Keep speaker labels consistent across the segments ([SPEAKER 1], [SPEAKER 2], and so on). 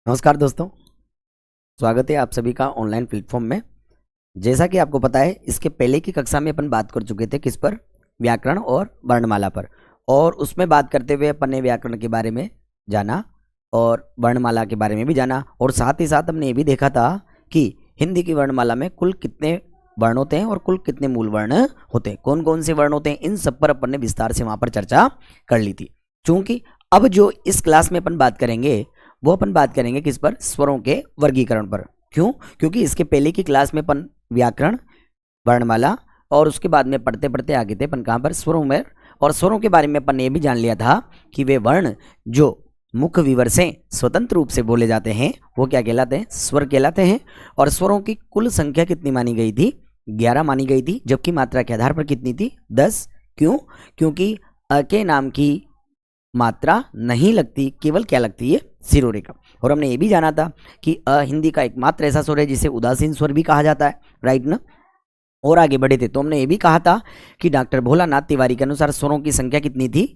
[SPEAKER 1] नमस्कार दोस्तों, स्वागत है आप सभी का ऑनलाइन प्लेटफॉर्म में। जैसा कि आपको पता है, इसके पहले की कक्षा में अपन बात कर चुके थे किस पर, व्याकरण और वर्णमाला पर। और उसमें बात करते हुए अपन ने व्याकरण के बारे में जाना और वर्णमाला के बारे में भी जाना, और साथ ही साथ हमने ये भी देखा था कि हिंदी की वर्णमाला में कुल कितने वर्ण होते हैं और कुल कितने मूल वर्ण होते हैं, कौन कौन से वर्ण होते हैं, इन सब पर अपन ने विस्तार से वहाँ पर चर्चा कर ली थी। चूँकि अब जो इस क्लास में अपन बात करेंगे वो अपन बात करेंगे किस पर, स्वरों के वर्गीकरण पर। क्यों? क्योंकि इसके पहले की क्लास में अपन व्याकरण, वर्णमाला और उसके बाद में पढ़ते पढ़ते आगे थे अपन कहाँ पर, स्वरों में। और स्वरों के बारे में अपन ने ये भी जान लिया था कि वे वर्ण जो मुख्य विवर से स्वतंत्र रूप से बोले जाते हैं वो क्या कहलाते हैं, स्वर कहलाते हैं। और स्वरों की कुल संख्या कितनी मानी गई थी, 11 मानी गई थी, जबकि मात्रा के आधार पर कितनी थी, 10। क्यों? क्योंकि अ के नाम की मात्रा नहीं लगती, केवल क्या लगती है, सिरोरेखा। और हमने ये भी जाना था कि अ हिंदी का एकमात्र ऐसा स्वर है जिसे उदासीन स्वर भी कहा जाता है, राइट ना। और आगे बढ़े थे तो हमने ये भी कहा था कि डॉक्टर भोलानाथ तिवारी के अनुसार स्वरों की संख्या कितनी थी,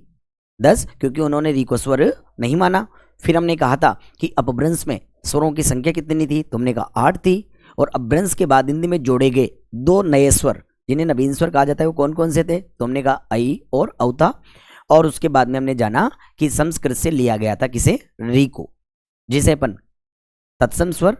[SPEAKER 1] 10, क्योंकि उन्होंने री को स्वर नहीं माना। फिर हमने कहा था कि अपभ्रंश में स्वरों की संख्या कितनी थी, तो हमने कहा 8 थी। और अपभ्रंश के बाद हिंदी में जोड़े गए 2 नए स्वर जिन्हें नवीन स्वर कहा जाता है वो कौन कौन से थे, तो हमने कहा आई और औता। और उसके बाद में हमने जाना कि संस्कृत से लिया गया था किसे, री को, जिसे अपन तत्सम स्वर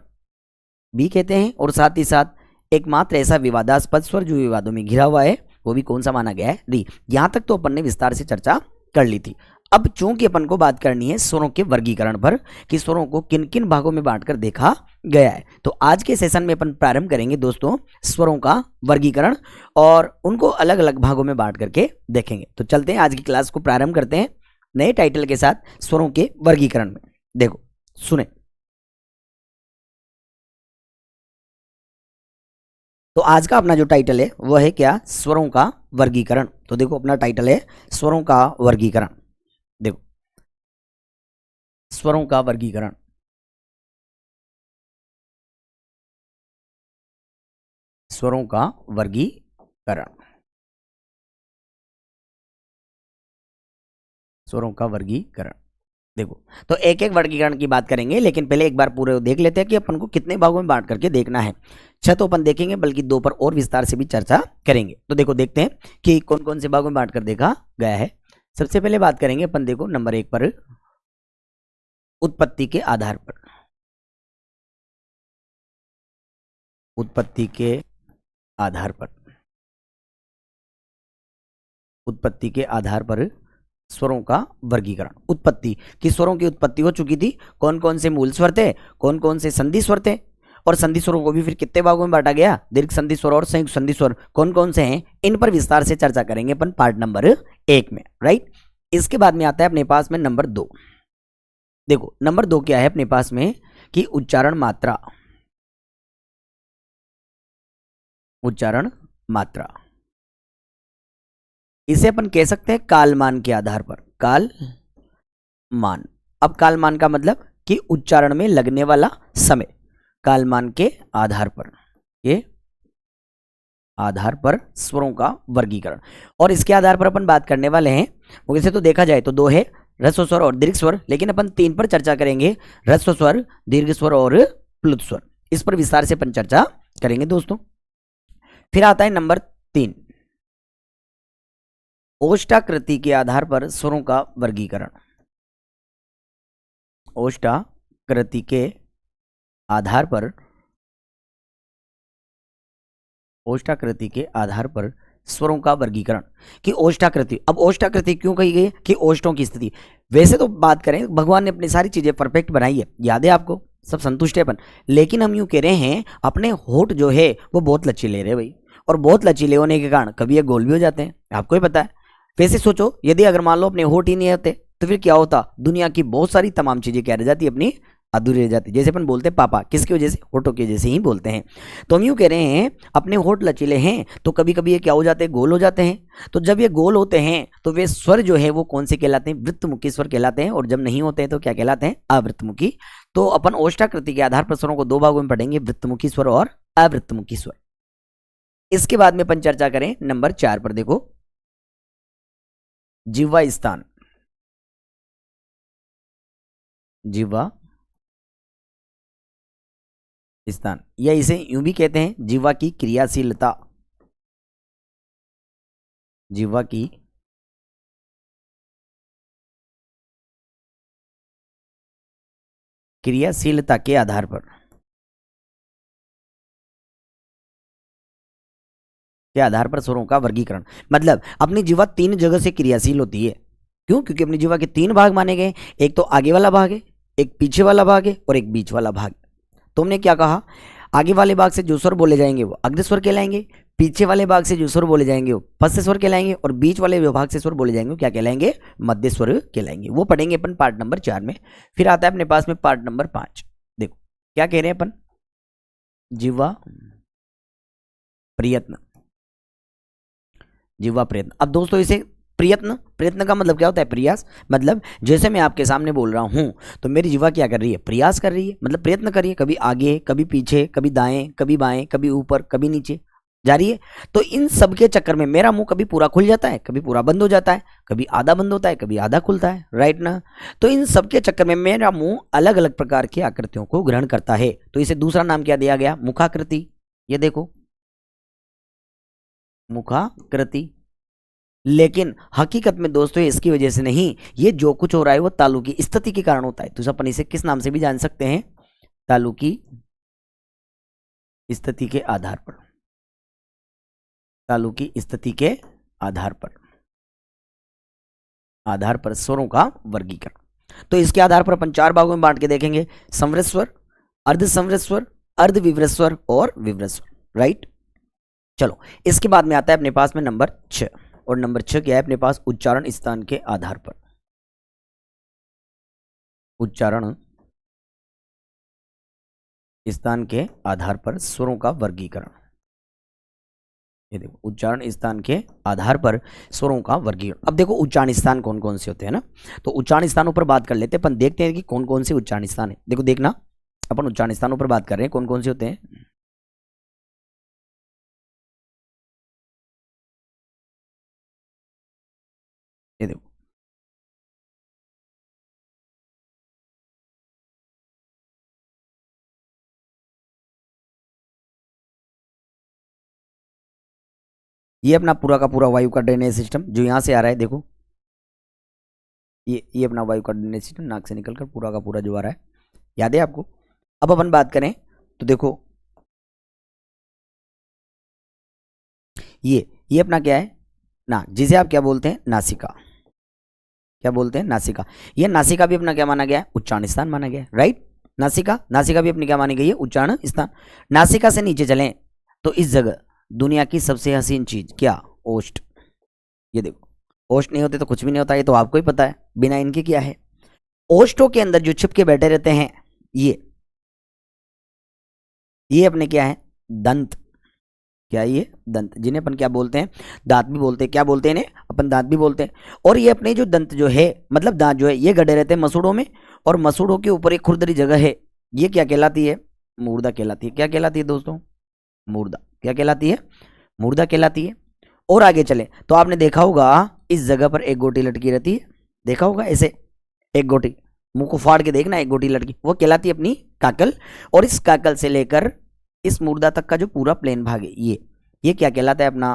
[SPEAKER 1] भी कहते हैं। और साथ ही साथ एकमात्र ऐसा विवादास्पद स्वर जो विवादों में घिरा हुआ है वो भी कौन सा माना गया है, री। यहां तक तो अपन ने विस्तार से चर्चा कर ली थी। अब चूंकि अपन को बात करनी है स्वरों के वर्गीकरण पर कि स्वरों को किन किन भागों में बांटकर देखा गया है, तो आज के सेशन में अपन प्रारंभ करेंगे दोस्तों स्वरों का वर्गीकरण और उनको अलग अलग भागों में बांट करके देखेंगे। तो चलते हैं, आज की क्लास को प्रारंभ करते हैं नए टाइटल के साथ, स्वरों के वर्गीकरण में। देखो सुने, तो आज का अपना जो टाइटल है वह है क्या, स्वरों का वर्गीकरण। तो देखो अपना टाइटल है स्वरों का वर्गीकरण। देखो स्वरों का वर्गीकरण, स्वरों का वर्गीकरण, स्वरों का वर्गीकरण। देखो तो एक एक वर्गीकरण की बात करेंगे, लेकिन पहले एक बार पूरे देख लेते हैं कि अपन को कितने भागों में बांट करके देखना है। 6 तो अपन देखेंगे, बल्कि 2 पर और विस्तार से भी चर्चा करेंगे। तो देखो देखते हैं कि कौन कौन से भागों में बांट कर देखा गया है। सबसे पहले बात करेंगे अपन, देखो नंबर 1 पर, उत्पत्ति के आधार पर। उत्पत्ति के आधार पर, उत्पत्ति के आधार पर स्वरों का वर्गीकरण। उत्पत्ति कि स्वरों की उत्पत्ति हो चुकी थी, कौन कौन से मूल स्वर थे, कौन कौन से संधि स्वर थे, और संधि स्वरों को भी फिर कितने भागों में बांटा गया, दीर्घ संधि स्वर और संयुक्त संधि स्वर कौन कौन से हैं, इन पर विस्तार से चर्चा करेंगे अपन पार्ट नंबर 1 में, राइट। इसके बाद में आता है अपने पास में नंबर 2। देखो नंबर 2 क्या है अपने पास में कि उच्चारण मात्रा। उच्चारण मात्रा, इसे अपन कह सकते हैं कालमान के आधार पर, काल मान। अब कालमान का मतलब कि उच्चारण में लगने वाला समय, कालमान के आधार पर, ये आधार पर स्वरों का वर्गीकरण। और इसके आधार पर अपन बात करने वाले हैं, वैसे तो देखा जाए तो 2 है, ह्रस्व स्वर और दीर्घ स्वर, लेकिन अपन 3 पर चर्चा करेंगे, ह्रस्व स्वर, दीर्घ स्वर और प्लुत स्वर। इस पर विस्तार से अपन चर्चा करेंगे दोस्तों। फिर आता है नंबर 3, ओष्ठाकृति के आधार पर स्वरों का वर्गीकरण। ओष्ठाकृति के आधार पर, ओष्ठाकृति के आधार पर स्वरों का वर्गीकरण कि ओष्ठाकृति। अब ओष्ठाकृति क्यों कही गई कि ओष्ठों की स्थिति, वैसे तो बात करें भगवान ने अपनी सारी चीजें परफेक्ट बनाई है, याद है आपको, सब संतुष्ट है अपन, लेकिन हम यूं कह रहे हैं अपने होठ जो है वो बहुत लचीले रहे भाई, और बहुत लचीले होने के कारण कभी ये गोल भी हो जाते हैं, आपको ही पता है। वैसे सोचो यदि अगर मान लो अपने होठ ही नहीं होते तो फिर क्या होता, दुनिया की बहुत सारी तमाम चीजें क्या रह जाती अपनी, अधूरी रह जाती। जैसे अपन बोलते हैं पापा, किसकी वजह से, होठों की वजह से ही बोलते हैं। तो हम यूं कह रहे हैं अपने होठ लचीले हैं तो कभी कभी ये क्या हो जाते हैं, गोल हो जाते हैं। तो जब ये गोल होते हैं तो वे स्वर जो है वो कौन से कहलाते हैं, वृत्तमुखी स्वर कहलाते हैं, और जब नहीं होते हैं तो क्या कहलाते हैं, अवृत्तमुखी। तो अपन ओष्ठाकृति के आधार पर स्वरों को 2 भागों में पढ़ेंगे, वृत्तमुखी स्वर और अवृत्तमुखी स्वर। इसके बाद में अपन चर्चा करें नंबर 4 पर, देखो जिह्वा स्थान। जिह्वा स्थान, या इसे यूं भी कहते हैं जीवा की क्रियाशीलता, जीवा की क्रियाशीलता के आधार पर, के आधार पर स्वरों का वर्गीकरण। मतलब अपनी जीवा 3 जगह से क्रियाशील होती है। क्यों? क्योंकि अपनी जीवा के 3 भाग माने गए, एक तो आगे वाला भाग है, एक पीछे वाला भाग है और एक बीच वाला भाग। तुमने क्या कहा? आगे वाले भाग से जो स्वर बोले जाएंगे वो अग्र स्वर कहलाएंगे, पीछे वाले भाग से जो स्वर बोले जाएंगे वो पश्च स्वर कहलाएंगे, और बीच वाले विभाग से स्वर बोले जाएंगे वो क्या कहलाएंगे? मध्य स्वर कहलाएंगे। वो पढ़ेंगे अपन पार्ट नंबर 4 में। फिर आता है अपने पास में पार्ट नंबर 5। देखो क्या कह रहे हैं अपन, जीवा प्रयत्न, जीवा प्रयत्न। अब दोस्तों इसे प्रयत्न, प्रयत्न का मतलब क्या होता है? प्रयास। मतलब जैसे मैं आपके सामने बोल रहा हूं तो मेरी जीवा क्या कर रही है? प्रयास कर रही है, मतलब प्रयत्न कर रही है, कभी आगे, कभी पीछे, कभी दाएं, कभी बाएं, कभी ऊपर, कभी नीचे जा रही है। तो इन सब के चक्कर में मेरा मुंह कभी पूरा खुल जाता है, कभी पूरा बंद हो जाता है, कभी आधा बंद होता है, कभी आधा खुलता है, राइट ना? तो इन सब के चक्कर में मेरा मुंह अलग अलग प्रकार की आकृतियों को ग्रहण करता है। तो इसे दूसरा नाम क्या दिया गया? मुखाकृति। ये देखो मुखाकृति। लेकिन हकीकत में दोस्तों इसकी वजह से नहीं, ये जो कुछ हो रहा है वो तालु की स्थिति के कारण होता है। तो अपन इसे किस नाम से भी जान सकते हैं? तालु की स्थिति के आधार पर, तालु की स्थिति के आधार पर स्वरों का वर्गीकरण। तो इसके आधार पर अपन 4 भागों में बांट के देखेंगे, संवृत स्वर, अर्ध संवृत स्वर, अर्ध विवृत स्वर और विवृत स्वर, राइट। चलो इसके बाद में आता है अपने पास में नंबर 6, और नंबर 6 क्या है अपने पास? उच्चारण स्थान के आधार पर, उच्चारण स्थान के आधार पर स्वरों का वर्गीकरण। ये देखो उच्चारण स्थान के आधार पर स्वरों का वर्गीकरण। अब देखो उच्चारण स्थान कौन कौन से होते हैं ना, तो उच्चारण स्थानों पर बात कर लेते हैं अपन, देखते हैं कि कौन कौन से उच्चारण स्थान है। देखो देखना, अपन उच्चारण स्थानों पर बात कर रहे हैं, कौन कौन से होते हैं। ये देखो ये अपना पूरा का पूरा वायु का ड्रेनेज सिस्टम जो यहां से आ रहा है, देखो ये अपना वायु का ड्रेनेज सिस्टम नाक से निकलकर पूरा का पूरा जो आ रहा है, याद है आपको। अब अपन बात करें तो देखो ये अपना क्या है? नाक, जिसे आप क्या बोलते हैं? नासिका। क्या बोलते हैं? नासिका। ये नासिका भी अपना क्या माना गया है? उच्चारण स्थान माना गया है, राइट। नासिका, नासिका भी अपनी क्या मानी गई है? उच्चारण स्थान। नासिका से नीचे चलें तो इस जगह दुनिया की सबसे हसीन चीज क्या? ओष्ठ। ये देखो ओष्ठ नहीं होते तो कुछ भी नहीं होता, ये तो आपको ही पता है, बिना इनके क्या है। ओष्ठों के अंदर जो छिप के बैठे रहते हैं ये अपने क्या है? दंत। क्या ये? दंत, जिन्हें अपन क्या बोलते हैं? दांत भी बोलते हैं। क्या बोलते हैं इन्हें? अपन दांत भी बोलते हैं। और ये अपने जो दंत जो है, मतलब दांत जो है, ये गड़े रहते हैं मसूड़ों में, और मसूड़ों के ऊपर एक खुरदरी जगह है, ये क्या कहलाती है? मूर्धा कहलाती है। क्या कहलाती है दोस्तों? मूर्धा। क्या कहलाती है? मूर्धा कहलाती है। और आगे चले तो आपने देखा होगा इस जगह पर एक गोटी लटकी रहती है, देखा होगा ऐसे एक गोटी, मुंह को फाड़ के देखना, एक गोटी लटकी, वो कहलाती है अपनी काकल। और इस काकल से लेकर इस मूर्धा तक का जो पूरा प्लेन भाग है ये क्या कहलाता है? अपना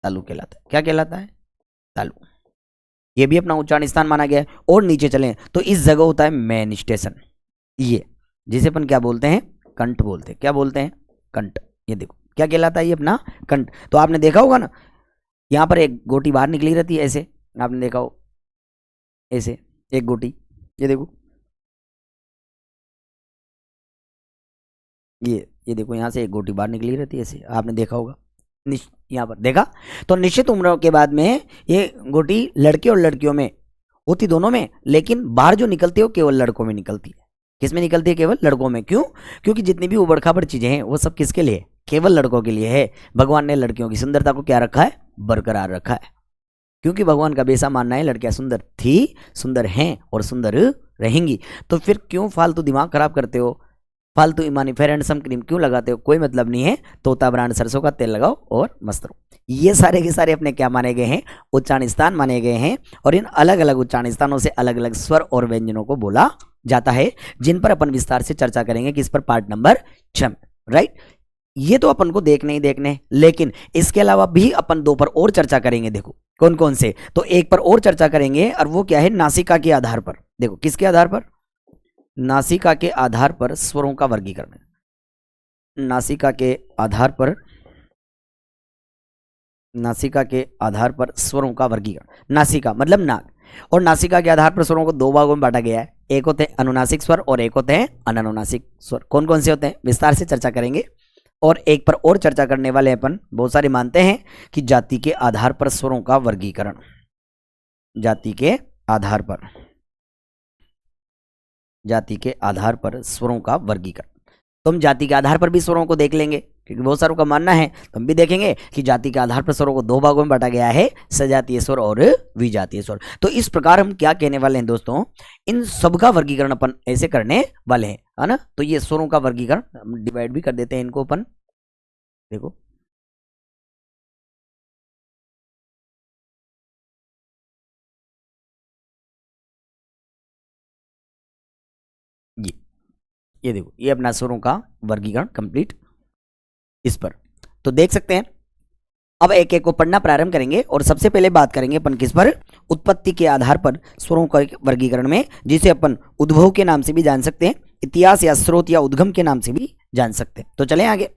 [SPEAKER 1] तालु कहलाता है। क्या कहलाता है? तालु। ये भी अपना उच्चारण स्थान माना गया है। और नीचे चलें तो इस जगह होता है मेन स्टेशन, ये जिसे अपन क्या बोलते हैं? कंठ बोलते हैं। क्या बोलते हैं? कंठ। ये देखो क्या कहलाता है? ये अपना कंठ। तो आपने देखा होगा ना, यहां पर एक गोटी बाहर निकली रहती है ऐसे, आपने देखा हो ऐसे एक गोटी, ये देखो ये देखो यहां से एक गोटी बाहर निकली रहती है ऐसे, आपने देखा होगा यहाँ पर देखा। तो निश्चित उम्र के बाद में ये गोटी लड़के और लड़कियों में होती, दोनों में, लेकिन बाहर जो निकलती है वो केवल लड़कों में निकलती है। किस में निकलती है? केवल लड़कों में। क्यों? क्योंकि जितनी भी उबड़ खाबड़ चीजें हैं वो सब किसके लिए? केवल लड़कों के लिए है। भगवान ने लड़कियों की सुंदरता को क्या रखा है? बरकरार रखा है। क्योंकि भगवान का बेसा मानना है लड़कियां सुंदर थी, सुंदर हैं और सुंदर रहेंगी। तो फिर क्यों फालतू दिमाग खराब करते हो? फालतू इमानी फेयर एंड सम क्रीम क्यों लगाते हो, कोई मतलब नहीं है। तोता ब्रांड सरसों का तेल लगाओ और मस्त रहो। ये सारे के सारे अपने क्या माने गए हैं, उच्चारण स्थान माने गए हैं। और इन अलग अलग उच्चारण स्थानों से अलग अलग स्वर और व्यंजनों को बोला जाता है, जिन पर अपन विस्तार से चर्चा करेंगे किस पर, पार्ट नंबर 6 में, राइट। ये तो अपन को देखने ही देखने, लेकिन इसके अलावा भी अपन 2 पर और चर्चा करेंगे। देखो कौन कौन से, तो एक पर और चर्चा करेंगे और वो क्या है, नासिका के आधार पर। देखो किसके आधार पर, नासिका के आधार पर स्वरों का वर्गीकरण। नासिका के आधार पर, नासिका के आधार पर स्वरों का वर्गीकरण। नासिका मतलब नाक, और नासिका के आधार पर स्वरों को 2 भागों में बांटा गया है। एक होते हैं अनुनासिक स्वर और एक होते हैं अनानुनासिक स्वर। कौन कौन से होते हैं विस्तार से चर्चा करेंगे। और एक पर और चर्चा करने वाले अपन बहुत सारे मानते हैं कि जाति के आधार पर स्वरों का वर्गीकरण। जाति के आधार पर, जाति के आधार पर स्वरों का वर्गीकरण। तो हम जाति के आधार पर भी स्वरों को देख लेंगे, क्योंकि बहुत सारों का मानना है, तो हम भी देखेंगे कि जाति के आधार पर स्वरों को 2 भागों में बांटा गया है, सजातीय स्वर और विजातीय स्वर। तो इस प्रकार हम क्या कहने वाले हैं दोस्तों, इन सब का वर्गीकरण अपन ऐसे करने वाले हैं, है ना। तो ये स्वरों का वर्गीकरण हम डिवाइड भी कर देते हैं इनको अपन। देखो ये देखो, ये अपना स्वरों का वर्गीकरण कंप्लीट इस पर। तो देख सकते हैं, अब एक एक को पढ़ना प्रारंभ करेंगे और सबसे पहले बात करेंगे अपन किस पर, उत्पत्ति के आधार पर स्वरों का वर्गीकरण में, जिसे अपन उद्भव के नाम से भी जान सकते हैं, इतिहास या स्रोत या उद्गम के नाम से भी जान सकते हैं। तो चलें आगे,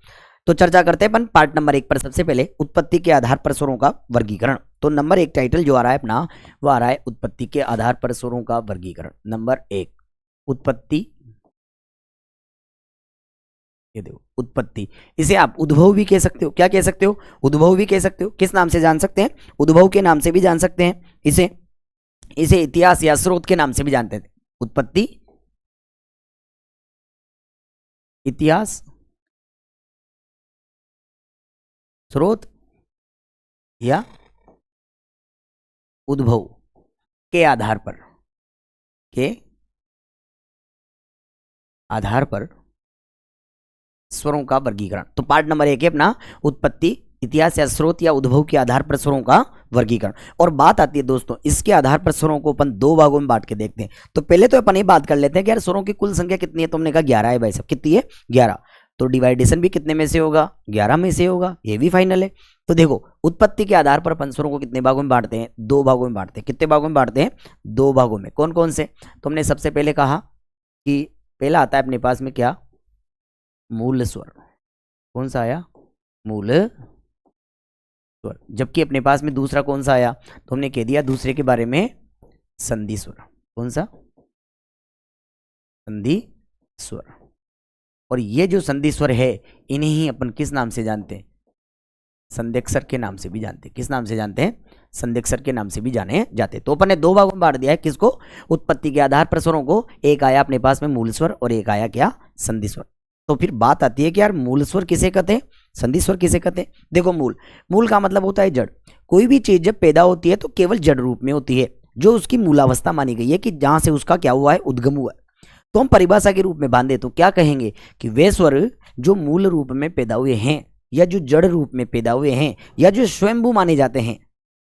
[SPEAKER 1] तो चर्चा करते हैं अपन पार्ट नंबर 1 पर। सबसे पहले उत्पत्ति के आधार पर स्वरों का वर्गीकरण। तो नंबर 1 टाइटल जो आ रहा है अपना, वो आ रहा है उत्पत्ति के आधार पर स्वरों का वर्गीकरण। नंबर 1 उत्पत्ति, ये देखो उत्पत्ति, इसे आप उद्भव भी कह सकते हो। क्या कह सकते हो, उद्भव भी कह सकते हो। किस नाम से जान सकते हैं, उद्भव के नाम से भी जान सकते हैं इसे। इसे इतिहास या स्रोत के नाम से भी जानते थे। उत्पत्ति, इतिहास, स्रोत या उद्भव के आधार पर, के आधार पर स्वरों का वर्गीकरण। तो पार्ट नंबर 1 है अपना उत्पत्ति, इतिहास या स्रोत या उद्भव के आधार पर स्वरों का वर्गीकरण। और बात आती है दोस्तों, इसके आधार पर स्वरों को अपन 2 भागों में बांट के देखते हैं। तो पहले तो अपन ये बात कर लेते हैं कि यार स्वरों की कुल संख्या कितनी है। तुमने कहा 11 है भाई साहब, कितनी है 11। तो डिवाइडेशन भी कितने में से होगा, 11 में से होगा, ये भी फाइनल है। तो देखो उत्पत्ति के आधार पर अपन स्वरों को कितने भागों में बांटते हैं, 2 भागों में बांटते हैं। कितने भागों में बांटते हैं, 2 भागों में। कौन कौन से, तो हमने सबसे पहले कहा कि पहला आता है अपने पास में क्या, मूल स्वर। कौन सा आया, मूल स्वर। जबकि अपने पास में दूसरा कौन सा आया, तो हमने कह दिया दूसरे के बारे में, संधि स्वर। कौन सा, संधि स्वर। और ये जो संधि स्वर है, इन्हें ही अपन किस नाम से जानते हैं, संध्यक्षर के नाम से भी जानते हैं। किस नाम से जानते हैं, संध्यक्षर के नाम से भी जाने जाते हैं। तो अपन ने 2 भागों में बांट दिया है किसको, उत्पत्ति के आधार पर स्वरों को। एक आया अपने पास में मूल स्वर और एक आया क्या, संधि स्वर। तो फिर बात आती है कि यार मूल स्वर किसे कहते हैं, संधि स्वर किसे कहते हैं। देखो मूल का मतलब होता है जड़। कोई भी चीज जब पैदा होती है तो केवल जड़ रूप में होती है, जो उसकी मूलावस्था मानी गई है, कि जहां से उसका क्या हुआ है, उद्गम हुआ है। तो हम परिभाषा के रूप में बांधे तो क्या कहेंगे कि वे स्वर जो मूल रूप में पैदा हुए हैं, या जो जड़ रूप में पैदा हुए हैं, या जो स्वयंभू माने जाते हैं,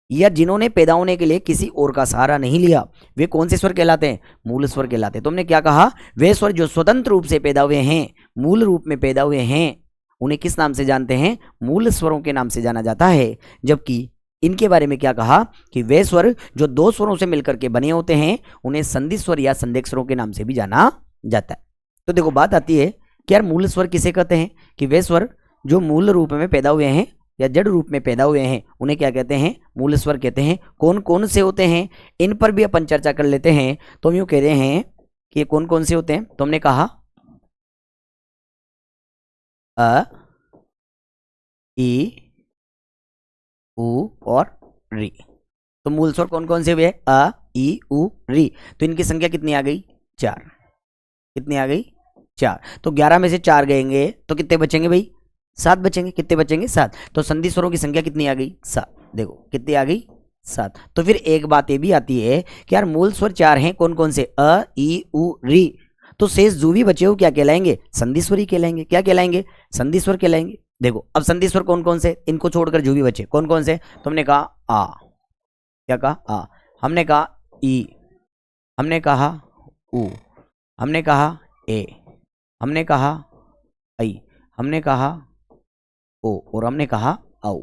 [SPEAKER 1] या जिन्होंने पैदा होने के लिए किसी और का सहारा नहीं लिया, वे कौन से स्वर कहलाते हैं, मूल स्वर कहलाते हैं। तुमने क्या कहा, वे स्वर जो स्वतंत्र रूप से पैदा हुए हैं, मूल रूप में पैदा हुए हैं, उन्हें किस नाम से जानते हैं, मूल स्वरों के नाम से जाना जाता है। जबकि इनके बारे में क्या कहा कि वे स्वर जो 2 स्वरों से मिलकर के बने होते हैं, उन्हें संधि स्वर या संध्यक्षरों के नाम से भी जाना जाता है। तो देखो बात आती है कि यार मूल स्वर किसे कहते हैं, कि वे स्वर जो मूल रूप में पैदा हुए हैं या जड़ रूप में पैदा हुए हैं, उन्हें क्या कहते हैं, मूल स्वर कहते हैं। कौन कौन से होते हैं, इन पर भी अपन चर्चा कर लेते हैं। तो हम यूं कह रहे हैं कि ये कौन कौन से होते हैं। तो हमने कहा अ, ई, उ और री। तो मूल स्वर कौन कौन से हुए, अ, ई, उ, री। तो इनकी संख्या कितनी आ गई, 4। कितनी आ गई, 4। तो 11 में से 4 गएंगे तो कितने बचेंगे भाई, 7 बचेंगे। कितने बचेंगे, 7। तो संधि स्वरों की संख्या कितनी आ गई, 7। देखो कितनी आ गई, 7। तो फिर एक बात ये भी आती है कि यार मूल स्वर 4 हैं, कौन कौन से, अ, ई, उ, री। तो शेष जो भी बचे हो क्या कहलाएंगे, संधि स्वर ही कहलाएंगे। क्या कहलाएंगे, संधि स्वर कहलाएंगे। देखो अब संधि स्वर कौन कौन से, इनको छोड़कर जो भी बचे कौन कौन से, तो हमने कहा आ, क्या कहा आ, हमने कहा ई, हमने कहा उ, हमने कहा ए, हमने कहा आई, हमने कहा ओ, और हमने कहा औ।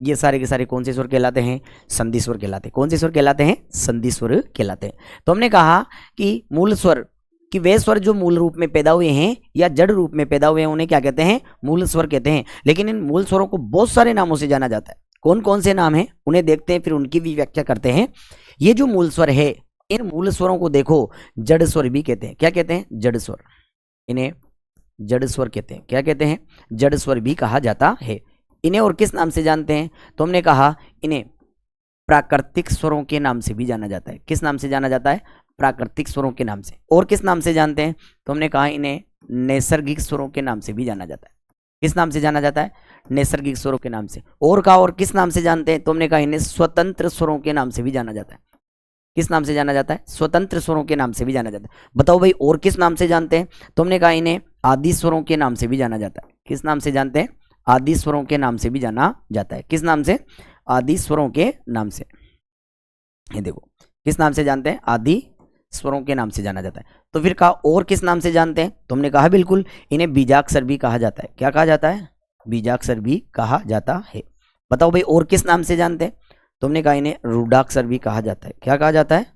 [SPEAKER 1] ये सारे के सारे कौन से स्वर कहलाते हैं, संधि स्वर कहलाते हैं। कौन से स्वर कहलाते हैं, संधि स्वर कहलाते हैं। तो हमने कहा कि मूल स्वर कि वे स्वर जो मूल रूप में पैदा हुए हैं या जड़ रूप में पैदा हुए हैं उन्हें क्या कहते हैं, मूल स्वर कहते हैं। लेकिन इन मूल स्वरों को बहुत सारे नामों से जाना जाता है। कौन कौन से नाम हैं उन्हें देखते हैं, फिर उनकी भी व्याख्या करते हैं। ये जो मूल स्वर है, इन मूल स्वरों को देखो जड़ स्वर भी कहते हैं। क्या कहते हैं, जड़ स्वर। इन्हें जड़ स्वर कहते हैं। क्या कहते हैं, जड़ स्वर भी कहा जाता है। इन्हें और किस नाम से जानते हैं, तो हमने कहा इन्हें प्राकृतिक स्वरों के नाम से भी जाना जाता है। किस नाम से जाना जाता है, प्राकृतिक स्वरों के नाम से। और किस नाम से जानते हैं, तो हमने कहा इन्हें नैसर्गिक स्वरों के नाम से भी जाना जाता है। किस नाम से जाना जाता है, नैसर्गिक स्वरों के नाम से। और कहा और किस नाम से जानते हैं, तो हमने कहा इन्हें स्वतंत्र स्वरों के नाम से भी जाना जाता है। किस नाम से जाना जाता है, स्वतंत्र स्वरों के नाम से भी जाना जाता है। बताओ भाई और किस नाम से जानते हैं, तो हमने कहा इन्हें आदि स्वरों के नाम से भी जाना जाता है। किस नाम से जानते हैं, आदि स्वरों के नाम से भी जाना जाता है। किस नाम से, आदि स्वरों के नाम से। ये देखो किस नाम से जानते हैं, आदि स्वरों के नाम से जाना जाता है। तो फिर कहा और किस नाम से जानते हैं, तो हमने कहा बिल्कुल इन्हें बीजाक्षर भी कहा जाता है। क्या कहा जाता है, बीजाक्षर भी कहा जाता है। बताओ भाई और किस नाम से जानते हैं, तो हमने कहा इन्हें रूढ़ाक्षर भी कहा जाता है। क्या कहा जाता है,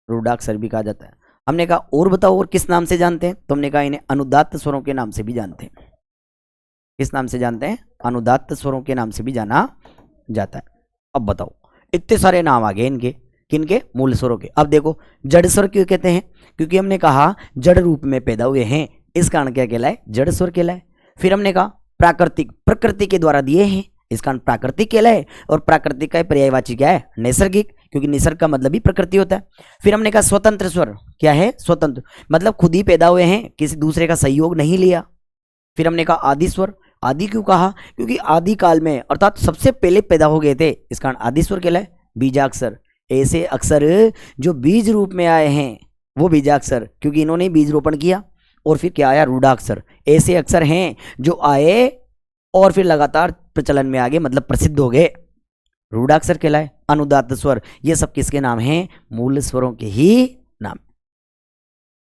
[SPEAKER 1] रूढ़ाक्षर भी कहा जाता है। हमने कहा और बताओ और किस नाम से जानते हैं, तो हमने कहा इन्हें अनुदात्त स्वरों के नाम से भी जानते हैं। किस नाम से जानते हैं, अनुदात्त स्वरों के नाम से भी जाना जाता है। अब बताओ इतने सारे नाम आ गए इनके, किनके, मूल स्वरों के। अब देखो जड़ स्वर क्यों कहते हैं, क्योंकि हमने कहा जड़ रूप में पैदा हुए हैं, इस कारण क्या कहलाए, जड़ स्वर कहलाए। फिर हमने कहा प्राकृतिक, प्रकृति के द्वारा दिए हैं, इस कारण प्राकृतिक कहलाए। और प्राकृतिक का पर्यायवाची क्या है, नैसर्गिक, क्योंकि निसर्ग का मतलब ही प्रकृति होता है। फिर हमने कहा स्वतंत्र स्वर, क्या है, स्वतंत्र मतलब खुद ही पैदा हुए हैं, किसी दूसरे का सहयोग नहीं लिया। फिर हमने कहा आदि स्वर, आदि क्यों कहा, क्योंकि आदि काल में अर्थात सबसे पहले पैदा हो गए थे, इस कारण आदि स्वर कहलाए। बीजाक्षर, ऐसे अक्षर जो बीज रूप में आए हैं वो बीजाक्षर, क्योंकि इन्होंने बीज रोपण किया। और फिर क्या आया, रूढ़ाक्षर, ऐसे अक्षर हैं जो आए और फिर लगातार प्रचलन में आ गए, मतलब प्रसिद्ध हो गए, रूढ़ाक्षर कहलाए। अनुदात्त स्वर, ये सब किसके नाम हैं, मूल स्वरों के ही नाम।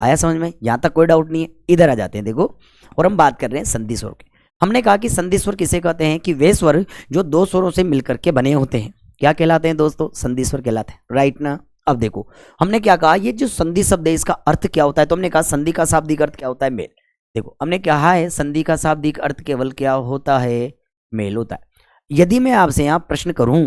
[SPEAKER 1] आया समझ में, यहां तक कोई डाउट नहीं है। इधर आ जाते हैं देखो, और हम बात कर रहे हैं संधि स्वर की। हमने कहा कि संधि स्वर किसे कहते हैं, कि वे स्वर जो दो स्वरों से मिलकर के बने होते हैं, क्या कहलाते हैं दोस्तों, संधि स्वर कहलाते हैं, राइट ना। अब देखो हमने क्या कहा, ये जो संधि शब्द है इसका अर्थ क्या होता है, तो हमने कहा संधि का शाब्दिक अर्थ क्या होता है, मेल। देखो हमने कहा है संधि का शाब्दिक अर्थ केवल क्या होता है, मेल होता है। यदि मैं आपसे यहाँ प्रश्न करूं,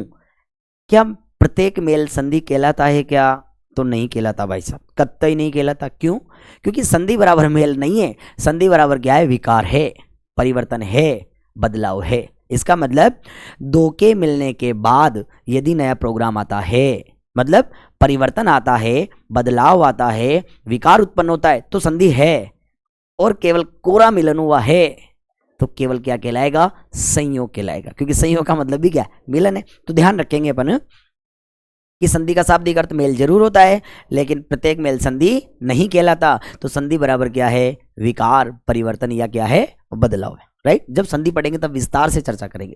[SPEAKER 1] क्या प्रत्येक मेल संधि कहलाता है क्या, तो नहीं कहलाता भाई साहब, कतई नहीं कहलाता। क्यों, क्योंकि संधि बराबर मेल नहीं है। संधि बराबर क्या है, विकार है, परिवर्तन है, बदलाव है। इसका मतलब दो के मिलने के बाद यदि नया प्रोग्राम आता है, मतलब परिवर्तन आता है, बदलाव आता है, विकार उत्पन्न होता है, तो संधि है। और केवल कोरा मिलन हुआ है तो केवल क्या कहलाएगा, संयोग कहलाएगा, क्योंकि संयोग का मतलब भी क्या है, मिलन है। तो ध्यान रखेंगे अपन कि संधि का शाब्दिक अर्थ मेल जरूर होता है, लेकिन प्रत्येक मेल संधि नहीं कहलाता। तो संधि बराबर क्या है, विकार, परिवर्तन, या क्या है, बदलाव है, राइट। जब संधि पढ़ेंगे तब विस्तार से चर्चा करेंगे।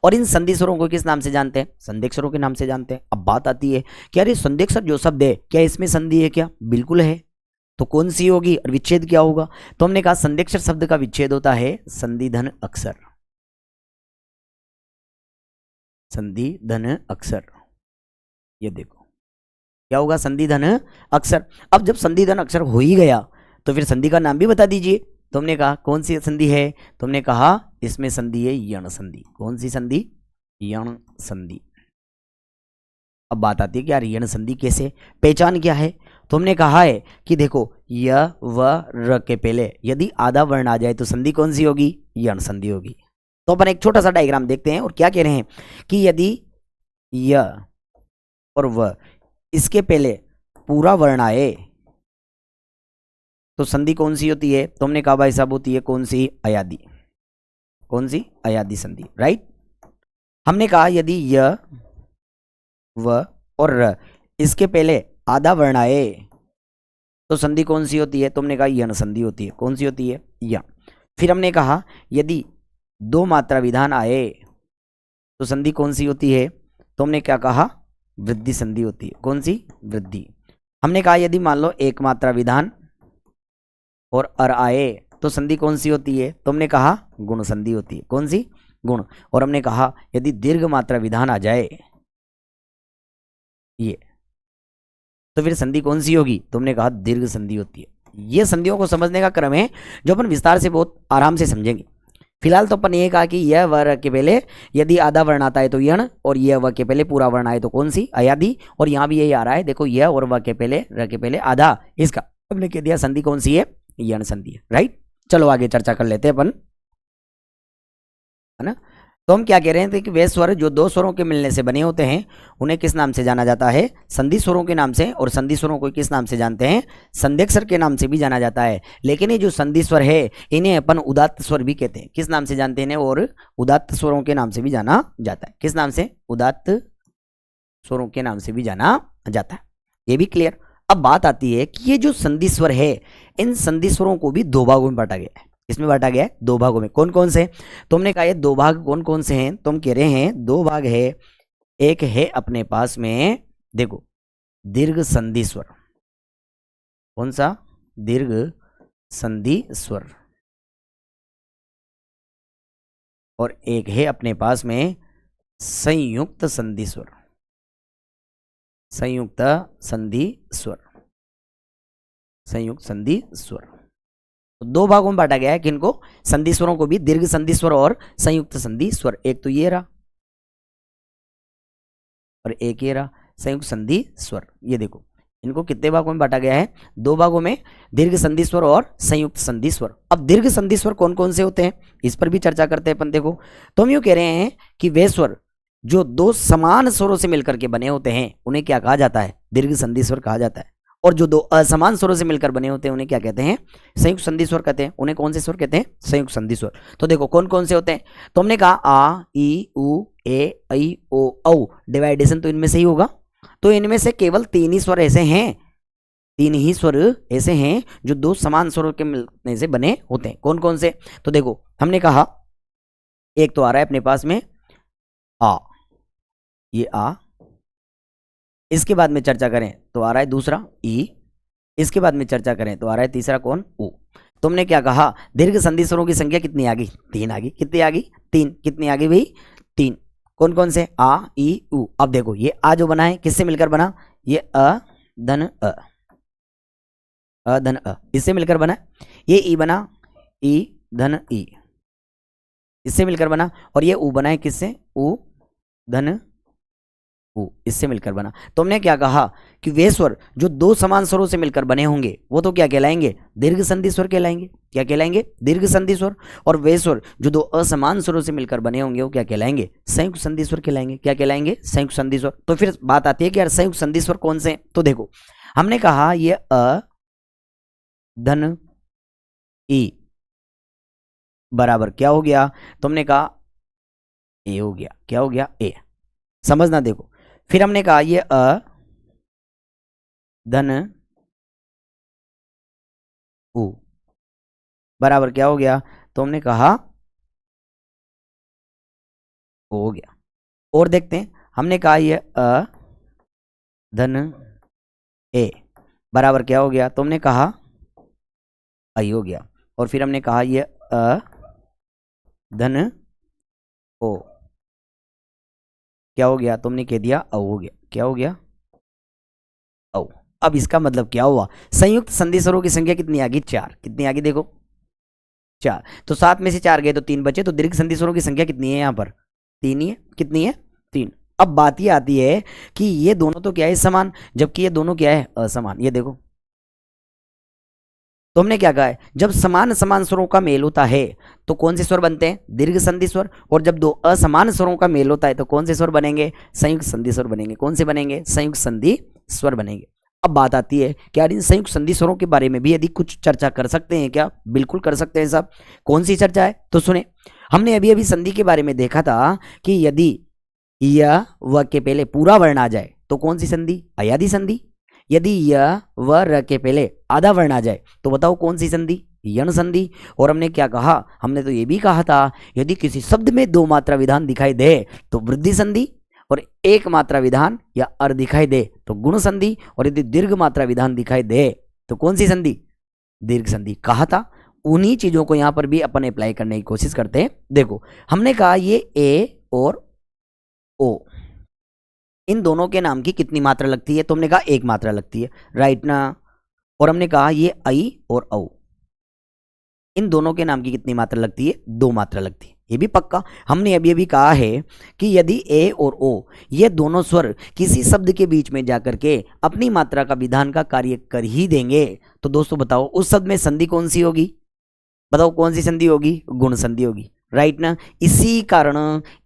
[SPEAKER 1] और इन संधि स्वरों को किस नाम से जानते हैं, संधिक्षरों के नाम से जानते हैं। अब बात आती है कि अरे संधिक्षर जो शब्द है, क्या इसमें संधि है क्या, बिल्कुल है। तो कौन सी होगी और विच्छेद क्या होगा, तो हमने कहा संधिक्षर शब्द का विच्छेद होता है संधिधन अक्षर, संधिधन अक्षर। ये देखो क्या होगा, संधिधन अक्षर। अब जब संधिधन अक्षर हो ही गया तो फिर संधि का नाम भी बता दीजिए। तो हमने कहा कौन सी संधि है, तो हमने कहा इसमें संधि है यण संधि। कौन सी संधि, यण संधि। अब बात आती है कि यार यण संधि कैसे, पहचान क्या है, तो हमने कहा है कि देखो य व र के पहले यदि आधा वर्ण आ जाए तो संधि कौन सी होगी, यण संधि होगी। तो अपन एक छोटा सा डायग्राम देखते हैं और क्या कह रहे हैं कि यदि य और व इसके पहले पूरा वर्ण आए तो संधि कौन सी होती है, तो हमने कहा भाई साहब होती है कौन सी, अयादि। कौन सी, अयादि संधि, राइट। हमने कहा यदि य व और र इसके पहले आधा वर्ण आए तो संधि कौन सी होती है? तुमने कहा यण संधि होती है। कौन सी होती है? या। फिर हमने कहा यदि दो मात्रा विधान आए तो संधि कौन सी होती है? तुमने क्या कहा? वृद्धि संधि होती है। कौन सी? वृद्धि। हमने कहा यदि मान लो एक मात्रा विधान और अर आए तो संधि कौन सी होती है? तुमने कहा गुण संधि होती है। कौन सी? गुण। और हमने कहा यदि दीर्घ मात्रा विधान आ जाए ये, तो फिर संधि कौन सी होगी? तुमने कहा दीर्घ संधि होती है। ये संधियों को समझने का क्रम है जो अपन विस्तार से बहुत आराम से समझेंगे। फिलहाल तो अपन ये कहा कि यह व के पहले यदि आधा वर्ण आता है तो यण, और यह व के पहले पूरा वर्ण आए तो कौन सी? अयादि। और यहाँ भी यही आ रहा है, देखो यह और व के पहले र के पहले आधा, इसका हमने कह दिया संधि कौन सी है? यण संधि है। राइट, चलो आगे चर्चा कर लेते हैं अपन, है ना। तो हम क्या कह रहे थे कि वे स्वर जो दो स्वरों के मिलने से बने होते हैं उन्हें किस नाम से जाना जाता है? संधि स्वरों के नाम से। और संधि स्वरों को किस नाम से जानते हैं? संध्यक्षर के नाम से भी जाना जाता है। लेकिन ये जो संधि स्वर है इन्हें अपन उदात्त स्वर भी कहते हैं। किस नाम से जानते हैं? और उदात्त स्वरों के नाम से भी जाना जाता है। किस नाम से? उदात्त स्वरों के नाम से भी जाना जाता है। ये भी क्लियर। अब बात आती है कि ये जो संधि स्वर है इन संधि स्वरों को भी दो भागों में बांटा गया है। इसमें बांटा गया है दो भागों में। कौन कौन से? तुमने कहा ये दो भाग कौन कौन से हैं? तुम कह रहे हैं दो भाग है। एक है अपने पास में, देखो, दीर्घ संधि स्वर। कौन सा? दीर्घ संधि स्वर। और एक है अपने पास में संयुक्त संधि स्वर। संयुक्त संधि स्वर। संयुक्त संधि स्वर। दो भागों में बांटा गया है किनको? संधि स्वरों को भी, दीर्घ संधि स्वर और संयुक्त संधि स्वर। एक तो ये रहा और एक ये रहा संयुक्त संधि स्वर। ये देखो इनको कितने भागों में बांटा गया है? दो भागों में, दीर्घ संधि स्वर और संयुक्त संधि स्वर। अब दीर्घ संधि स्वर कौन कौन से होते हैं इस पर भी चर्चा करते हैं अपन। देखो, तो हम यूं कह रहे हैं कि वे स्वर जो दो समान स्वरों से मिलकर के बने होते हैं उन्हें क्या कहा जाता है? दीर्घ संधि स्वर कहा जाता है। और जो दो असमान स्वरों से मिलकर बने होते हैं उन्हें क्या कहते हैं? संयुक्त संधि स्वर कहते हैं। उन्हें कौन से स्वर कहते हैं? संयुक्त संधि स्वर। तो देखो कौन कौन से होते हैं। तो हमने कहा आ, ई, उ, ए, ऐ, ओ, औ। डिवाइडेशन तो इनमें से ही होगा। तो इनमें से केवल तीन ही स्वर ऐसे हैं, तीन ही स्वर ऐसे हैं जो दो समान स्वरों के मिलने से बने होते हैं। कौन कौन से? तो देखो हमने कहा एक तो आ रहा है अपने पास में आ, ये आ। इसके बाद में चर्चा करें तो आ रहा है दूसरा ई। इसके बाद में चर्चा करें तो आ रहा है तीसरा कौन? उ। तुमने क्या कहा? दीर्घ संधि स्वरों की संख्या कितनी आ गई? तीन आ गई। कितनी आ गई? तीन। कितनी आ गई भाई? तीन। कौन कौन से? आ, ई, उ। अब देखो ये आ जो बना है किससे मिलकर बना? ये अ धन अ, अ धन अ, इससे मिलकर बना। ये ई बना, ई धन ई, इससे मिलकर बना। और ये उ बना है किससे? उ धन उ, इससे मिलकर बना। तो हमने क्या कहा कि वे स्वर जो दो समान स्वरों से मिलकर बने होंगे वो तो क्या कहलाएंगे? दीर्घ संधि स्वर कहलाएंगे। क्या कहलाएंगे? दीर्घ संधि स्वर। और वे स्वर जो दो असमान स्वरों से मिलकर बने होंगे वो क्या कहलाएंगे? संयुक्त संधि स्वर कहलाएंगे। क्या कहलाएंगे? संयुक्त संधि स्वर। तो फिर बात आती है कि यार संयुक्त संधि स्वर कौन से? तो देखो हमने कहा ये अ धन ई बराबर क्या हो गया? तुमने कहा ए हो गया। क्या हो गया? ए। समझना देखो, फिर हमने कहा ये अ धन उ बराबर क्या हो गया? तो हमने कहा ओ हो गया। और देखते हैं, हमने कहा ये अ धन ए बराबर क्या हो गया? तो हमने कहा आई हो गया। और फिर हमने कहा ये अ धन ओ क्या हो गया? तुमने कह दिया औ हो गया। क्या हो गया? औ। अब इसका मतलब क्या हुआ? संयुक्त संधि स्वरों की संख्या कितनी आ गई? चार। कितनी आ गई? देखो चार। तो सात में से चार गए तो तीन बचे। तो दीर्घ संधि स्वरों की संख्या कितनी है? यहाँ पर तीन ही है। कितनी है? तीन। अब बात ये आती है कि ये दोनों तो क्या है? समान, जबकि ये दोनों क्या है? असमान। ये देखो तो हमने क्या कहा है? जब समान समान स्वरों का मेल होता है तो कौन से स्वर बनते हैं? दीर्घ संधि स्वर। और जब दो असमान स्वरों का मेल होता है तो कौन से स्वर बनेंगे? संयुक्त संधि स्वर बनेंगे। कौन से बनेंगे? संयुक्त संधि स्वर बनेंगे। अब बात आती है कि यार इन संयुक्त संधि स्वरों के बारे में भी यदि कुछ चर्चा कर सकते हैं क्या? बिल्कुल कर सकते हैं साहब। कौन सी चर्चा है? तो सुने, हमने अभी अभी संधि के बारे में देखा था कि यदि य व के पहले पूरा वर्ण आ जाए तो कौन सी संधि? अयादि संधि। यदि य व र के पहले आधा वर्ण आ जाए तो बताओ कौन सी संधि? यण संधि। और हमने क्या कहा? हमने तो ये भी कहा था यदि किसी शब्द में दो मात्रा विधान दिखाई दे तो वृद्धि संधि, और एक मात्रा विधान या अर दिखाई दे तो गुण संधि, और यदि दीर्घ मात्रा विधान दिखाई दे तो कौन सी संधि? दीर्घ संधि कहा था। उन्हीं चीजों को यहां पर भी अपन अप्लाई करने की कोशिश करते हैं। देखो हमने कहा ये ए और ओ, इन दोनों के नाम की कितनी मात्रा लगती है? तो हमने कहा एक मात्रा लगती है, राइट ना। और हमने कहा ये आई और औ, इन दोनों के नाम की कितनी मात्रा लगती है? दो मात्रा लगती है, ये भी पक्का। हमने अभी अभी कहा है कि यदि ए और ओ ये दोनों स्वर किसी शब्द के बीच में जाकर के अपनी मात्रा का विधान का कार्य कर ही देंगे तो दोस्तों बताओ उस शब्द में संधि कौन सी होगी? बताओ कौन सी संधि होगी? गुण संधि होगी, राइट ना। इसी कारण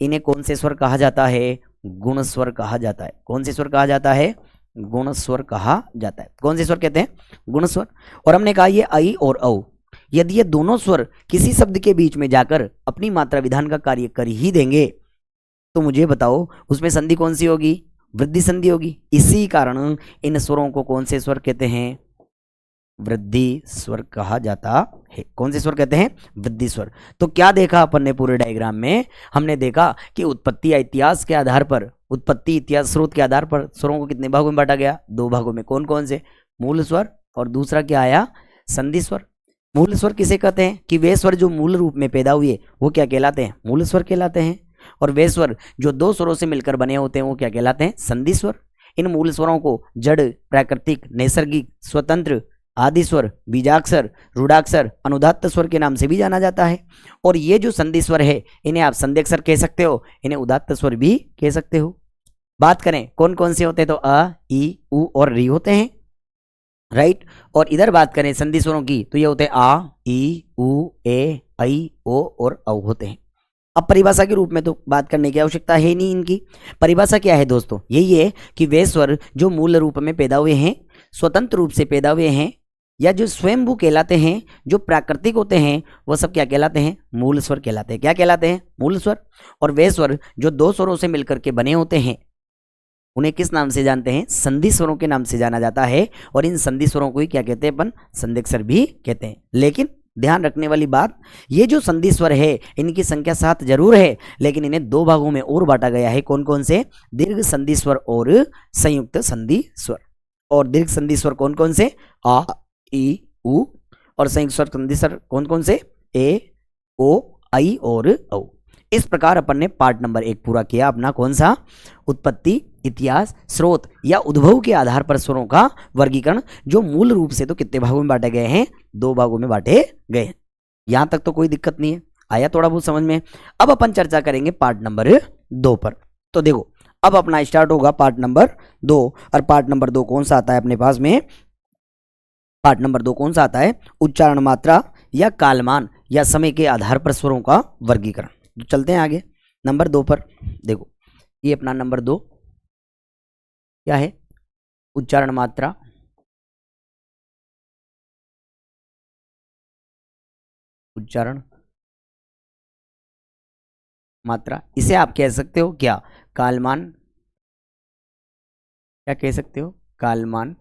[SPEAKER 1] इन्हें कौन से स्वर कहा जाता है? गुण स्वर कहा जाता है। कौन से स्वर कहा जाता है? गुण स्वर कहा जाता है। कौन से स्वर कहते हैं? गुण स्वर। और हमने कहा ये आई और औ, यदि ये दोनों स्वर किसी शब्द के बीच में जाकर अपनी मात्रा विधान का कार्य कर ही देंगे तो मुझे बताओ उसमें संधि कौन सी होगी? वृद्धि संधि होगी। इसी कारण इन स्वरों को कौन से स्वर कहते हैं? वृद्धि स्वर कहा जाता है। कौन से स्वर कहते हैं? वृद्धि स्वर। तो क्या देखा अपन ने पूरे डायग्राम में? हमने देखा कि उत्पत्ति या इतिहास के आधार पर, उत्पत्ति इतिहास स्रोत के आधार पर स्वरों को कितने भागों में बांटा गया? दो भागों में। कौन कौन से? मूल स्वर और दूसरा क्या आया? संधि स्वर। मूल स्वर किसे कहते हैं? कि वे स्वर जो मूल रूप में पैदा हुए वो क्या कहलाते हैं? मूल स्वर कहलाते हैं। और वे स्वर जो दो स्वरों से मिलकर बने होते हैं वो क्या कहलाते हैं? संधि स्वर। इन मूल स्वरों को जड़, प्राकृतिक, नैसर्गिक, स्वतंत्र, आदि स्वर, बीजाक्षर, रूढ़ाक्षर, अनुदात्त स्वर के नाम से भी जाना जाता है। और ये जो संधि स्वर है इन्हें आप संध्यक्षर कह सकते हो, इन्हें उदात्त स्वर भी कह सकते हो। बात करें कौन कौन से होते हैं तो अ, ई, उ और री होते हैं, राइट। और इधर बात करें संधि स्वरों की तो ये होते हैं आ, ई, उ, ए, ऐ, ओ और औ होते हैं। अब परिभाषा के रूप में तो बात करने की आवश्यकता है नहीं इनकी। परिभाषा क्या है दोस्तों? यही है कि वे स्वर जो मूल रूप में पैदा हुए हैं, स्वतंत्र रूप से पैदा हुए हैं, या जो स्वयंभू कहलाते हैं, जो प्राकृतिक होते हैं, वह सब क्या कहलाते हैं? मूल स्वर कहलाते हैं। क्या कहलाते हैं? मूल स्वर। और वे स्वर जो दो स्वरों से मिलकर के बने होते हैं उन्हें किस नाम से जानते हैं? संधि स्वरों के नाम से जाना जाता है। और इन संधि स्वरों को ही क्या कहते हैं अपन? संध्यक्षर भी कहते हैं। लेकिन ध्यान रखने वाली बात, ये जो संधि स्वर है इनकी संख्या 7 जरूर है, लेकिन इन्हें दो भागों में और बांटा गया है। कौन कौन से? दीर्घ संधि स्वर और संयुक्त संधि स्वर। और दीर्घ संधि स्वर कौन कौन से? आ, ई, उ। और संयुक्त स्वर संधि स्वर कौन कौन से? ए, ओ, ऐ और औ। इस प्रकार अपन ने पार्ट नंबर 1 पूरा किया अपना। कौन सा? उत्पत्ति, इतिहास, स्रोत या उद्भव के आधार पर स्वरों का वर्गीकरण, जो मूल रूप से तो कितने भागों में बांटे गए हैं? दो भागों में बांटे गए हैं। यहां तक तो कोई दिक्कत नहीं है, आया थोड़ा बहुत समझ में। अब अपन चर्चा करेंगे पार्ट नंबर 2 पर। तो देखो अब अपना स्टार्ट होगा पार्ट नंबर 2। और पार्ट नंबर 2 कौन सा आता है अपने पास में? पार्ट नंबर 2 कौन सा आता है? उच्चारण मात्रा या कालमान या समय के आधार पर स्वरों का वर्गीकरण। तो चलते हैं आगे नंबर 2 पर। देखो ये अपना नंबर 2 क्या है? उच्चारण मात्रा, उच्चारण मात्रा। इसे आप कह सकते हो क्या? कालमान। क्या कह सकते हो? कालमान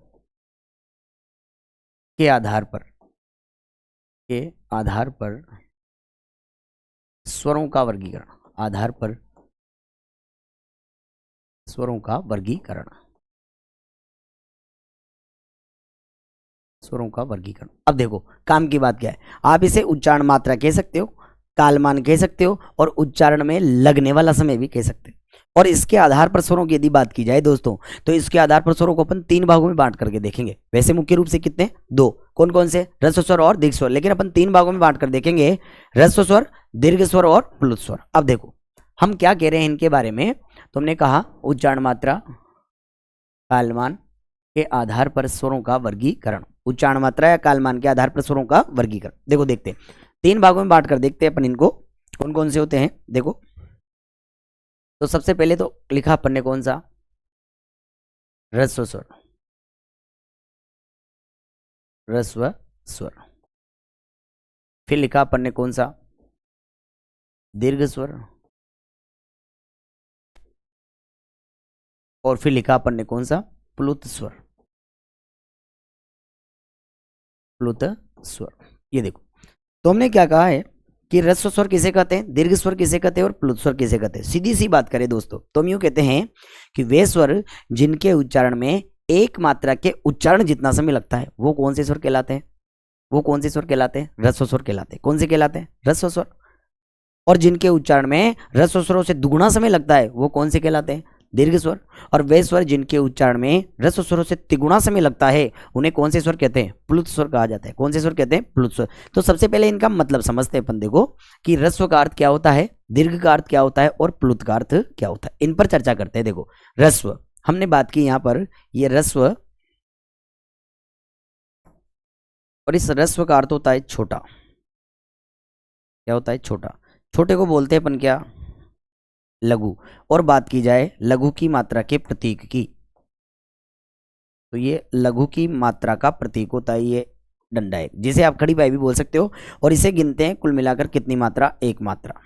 [SPEAKER 1] के आधार पर, के आधार पर स्वरों का वर्गीकरण, आधार पर स्वरों का वर्गीकरण, स्वरों का वर्गीकरण। अब देखो काम की बात क्या है, आप इसे उच्चारण मात्रा कह सकते हो, कालमान कह सकते हो, और उच्चारण में लगने वाला समय भी कह सकते हो। और इसके आधार पर स्वरों की यदि बात की जाए दोस्तों तो इसके आधार पर स्वरों को अपन 3 भागों में बांट करके देखेंगे। वैसे मुख्य रूप से कितने? 2। कौन कौन से? ह्रस्व स्वर और दीर्घ स्वर। लेकिन अपन 3 भागों में बांट कर देखेंगे, ह्रस्व स्वर, दीर्घ स्वर और प्लुत स्वर। अब देखो हम क्या कह रहे हैं इनके बारे में। तुमने कहा उच्चारण मात्रा, कालमान के आधार पर स्वरों का वर्गीकरण, उच्चारण मात्रा या कालमान के आधार पर स्वरों का वर्गीकरण। देखो देखते हैं 3 भागों में बांट कर देखते हैं अपन इनको कौन कौन से होते हैं। देखो तो सबसे पहले तो लिखा अपन ने कौन सा? ह्रस्व स्वर, ह्रस्व स्वर। फिर लिखा अपन ने कौन सा? दीर्घ स्वर। और फिर लिखा अपन ने कौन सा? प्लुत स्वर। प्लुत स्वर। ये देखो, तो हमने क्या कहा है कि ह्रस्व स्वर किसे कहते हैं, दीर्घ स्वर किसे कहते हैं और प्लुत स्वर किसे कहते हैं। सीधी सी बात करें दोस्तों तो हम यूं कहते हैं कि वे स्वर जिनके उच्चारण में एक मात्रा के उच्चारण जितना समय लगता है वो कौन से स्वर कहलाते हैं, वो कौन से स्वर कहलाते हैं, ह्रस्व स्वर कहलाते हैं। कौन से कहलाते हैं, ह्रस्व स्वर। और जिनके उच्चारण में ह्रस्व स्वरों से दुगुना समय लगता है वो कौन से कहलाते हैं, दीर्घ स्वर। और वे स्वर जिनके उच्चारण में ह्रस्व स्वरों से तिगुना समय लगता है उन्हें कौन से स्वर कहते हैं, प्लुत स्वर कहा जाता है। कौन से स्वर कहते हैं, प्लुत स्वर। तो सबसे पहले इनका मतलब समझते हैं अपन। देखो कि ह्रस्व का अर्थ क्या होता है, दीर्घ का अर्थ क्या होता है और प्लुत का अर्थ क्या होता है, इन पर चर्चा करते हैं। देखो ह्रस्व हमने बात की यहां पर, ये ह्रस्व, और इस ह्रस्व का अर्थ होता है छोटा। क्या होता है, छोटा। छोटे को बोलते हैं अपन क्या, लघु। और बात की जाए लघु की मात्रा के प्रतीक की, तो ये लघु की मात्रा का प्रतीक होता है ये डंडा है, जिसे आप खड़ी बाई भी बोल सकते हो। और इसे गिनते हैं कुल मिलाकर कितनी मात्रा, एक मात्रा।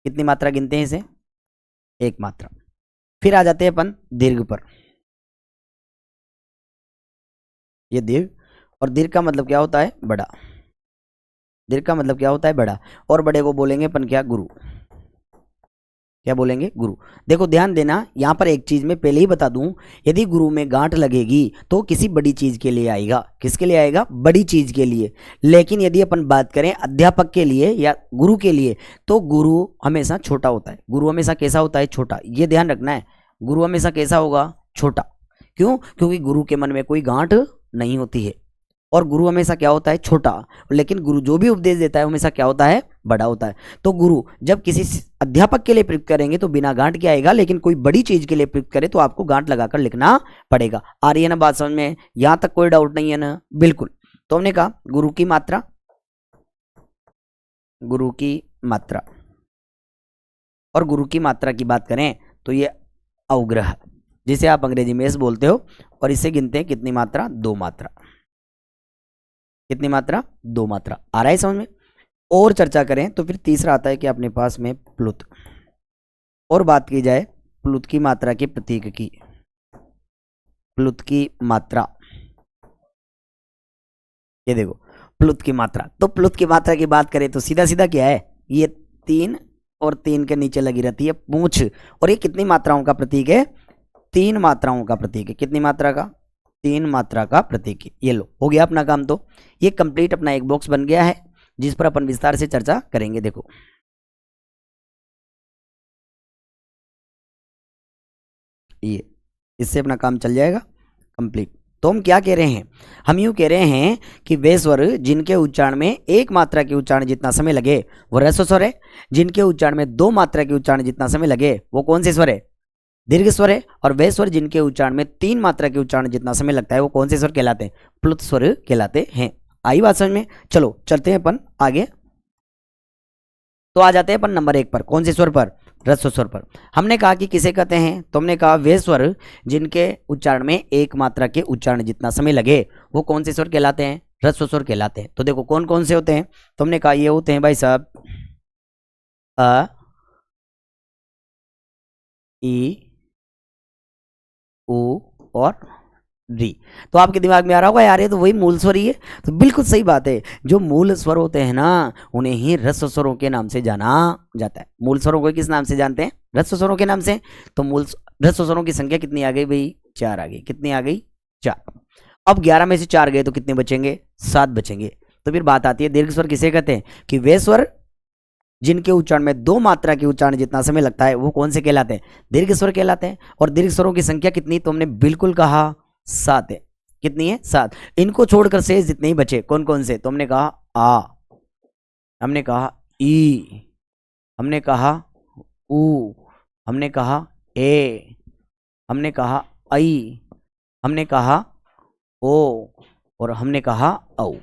[SPEAKER 1] कितनी मात्रा गिनते हैं इसे, एक मात्रा। फिर आ जाते हैं अपन दीर्घ पर। ये दीर्घ, और दीर्घ का मतलब क्या होता है, बड़ा। दीर्घ का मतलब क्या होता है, बड़ा। और बड़े को बोलेंगे अपन क्या, गुरु। क्या बोलेंगे, गुरु। देखो ध्यान देना, यहां पर एक चीज मैं पहले ही बता दूं, यदि गुरु में गांठ लगेगी तो किसी बड़ी चीज के लिए आएगा। किसके लिए आएगा, बड़ी चीज के लिए। लेकिन यदि अपन बात करें अध्यापक के लिए या गुरु के लिए तो गुरु हमेशा छोटा होता है। गुरु हमेशा कैसा होता है, छोटा। ये ध्यान रखना है, गुरु हमेशा कैसा होगा, छोटा। क्यों, क्योंकि गुरु के मन में कोई गांठ नहीं होती है और गुरु हमेशा क्या होता है, छोटा। लेकिन गुरु जो भी उपदेश देता है हमेशा क्या होता है, बड़ा होता है। तो गुरु जब किसी अध्यापक के लिए प्रयुक्त करेंगे तो बिना गांठ के आएगा, लेकिन कोई बड़ी चीज के लिए प्रयुक्त करे तो आपको गांठ लगाकर लिखना पड़ेगा। आ रही है ना बात समझ में, यहां तक कोई डाउट नहीं है ना, बिल्कुल। तो हमने कहा गुरु की मात्रा, गुरु की मात्रा। और गुरु की मात्रा की बात करें तो ये अवग्रह, जिसे आप अंग्रेजी में बोलते हो, और इसे गिनते हैं कितनी मात्रा, दो मात्रा। कितनी मात्रा, दो मात्रा। आ रहा है समझ में। और चर्चा करें तो फिर तीसरा आता है कि अपने पास में प्लुत। और बात की जाए प्लुत की मात्रा के प्रतीक की, प्लुत की मात्रा। ये देखो प्लुत की मात्रा, तो प्लुत की मात्रा की बात करें तो सीधा सीधा क्या है, ये 3 और 3 के नीचे लगी रहती है पूंछ। और ये कितनी मात्राओं का प्रतीक है, 3 मात्राओं का प्रतीक है। कितनी मात्रा का, 3 मात्रा का प्रतीक है। ये लो, हो गया अपना काम। तो ये कंप्लीट अपना एक बॉक्स बन गया है जिस पर अपन विस्तार से चर्चा करेंगे। देखो ये, इससे अपना काम चल जाएगा कंप्लीट। तो हम क्या कह रहे हैं, हम यूं कह रहे हैं कि वे स्वर जिनके उच्चारण में एक मात्रा के उच्चारण जितना समय लगे वो ह्रस्व स्वर है। जिनके उच्चारण में 2 मात्रा के उच्चारण जितना समय लगे वो कौन से स्वर है, दीर्घ स्वर है। और वे स्वर जिनके उच्चारण में 3 मात्रा के उच्चारण जितना समय लगता है वो कौन से स्वर कहलाते हैं, प्लुत स्वर कहलाते हैं। आई बात समझ में। चलो चलते हैं अपन आगे। तो आ जाते हैं अपन नंबर 1 पर, कौन से स्वर पर, ह्रस्व स्वर पर। हमने कहा कि किसे कहते हैं, तो हमने कहा वे स्वर जिनके उच्चारण में एक मात्रा के उच्चारण जितना समय लगे वो कौन से स्वर कहलाते हैं, ह्रस्व स्वर कहलाते हैं। तो देखो कौन कौन से होते हैं, तो हमने कहा ये होते हैं भाई साहब अ, ई, उ और री। तो आपके दिमाग में आ रहा होगा यार ये तो वही मूल स्वर ही है। तो बिल्कुल सही बात है, जो मूल स्वर होते हैं ना उन्हें ही ह्रस्व स्वरों के नाम से जाना जाता है। मूल स्वरों को किस नाम से जानते हैं, ह्रस्व स्वरों के नाम से। तो मूल ह्रस्व स्वरों की संख्या कितनी आ गई भाई, 4 आ गई। कितनी आ गई, 4। अब 11 में से 4 गए तो कितने बचेंगे, 7 बचेंगे। तो फिर बात आती है दीर्घ स्वर किसे कहते हैं, कि वे स्वर जिनके उच्चारण में 2 मात्रा के उच्चारण जितना समय लगता है वो कौन से कहलाते हैं, दीर्घ स्वर कहलाते हैं। और दीर्घ स्वरों की संख्या कितनी, तो हमने बिल्कुल कहा 7 है। कितनी है, 7। इनको छोड़कर शेष जितने ही बचे कौन कौन से, तो हमने कहा आ, हमने कहा ई, हमने कहा उ, हमने कहा ए, हमने कहा आई, हमने कहा ओ, और हमने कहा औ।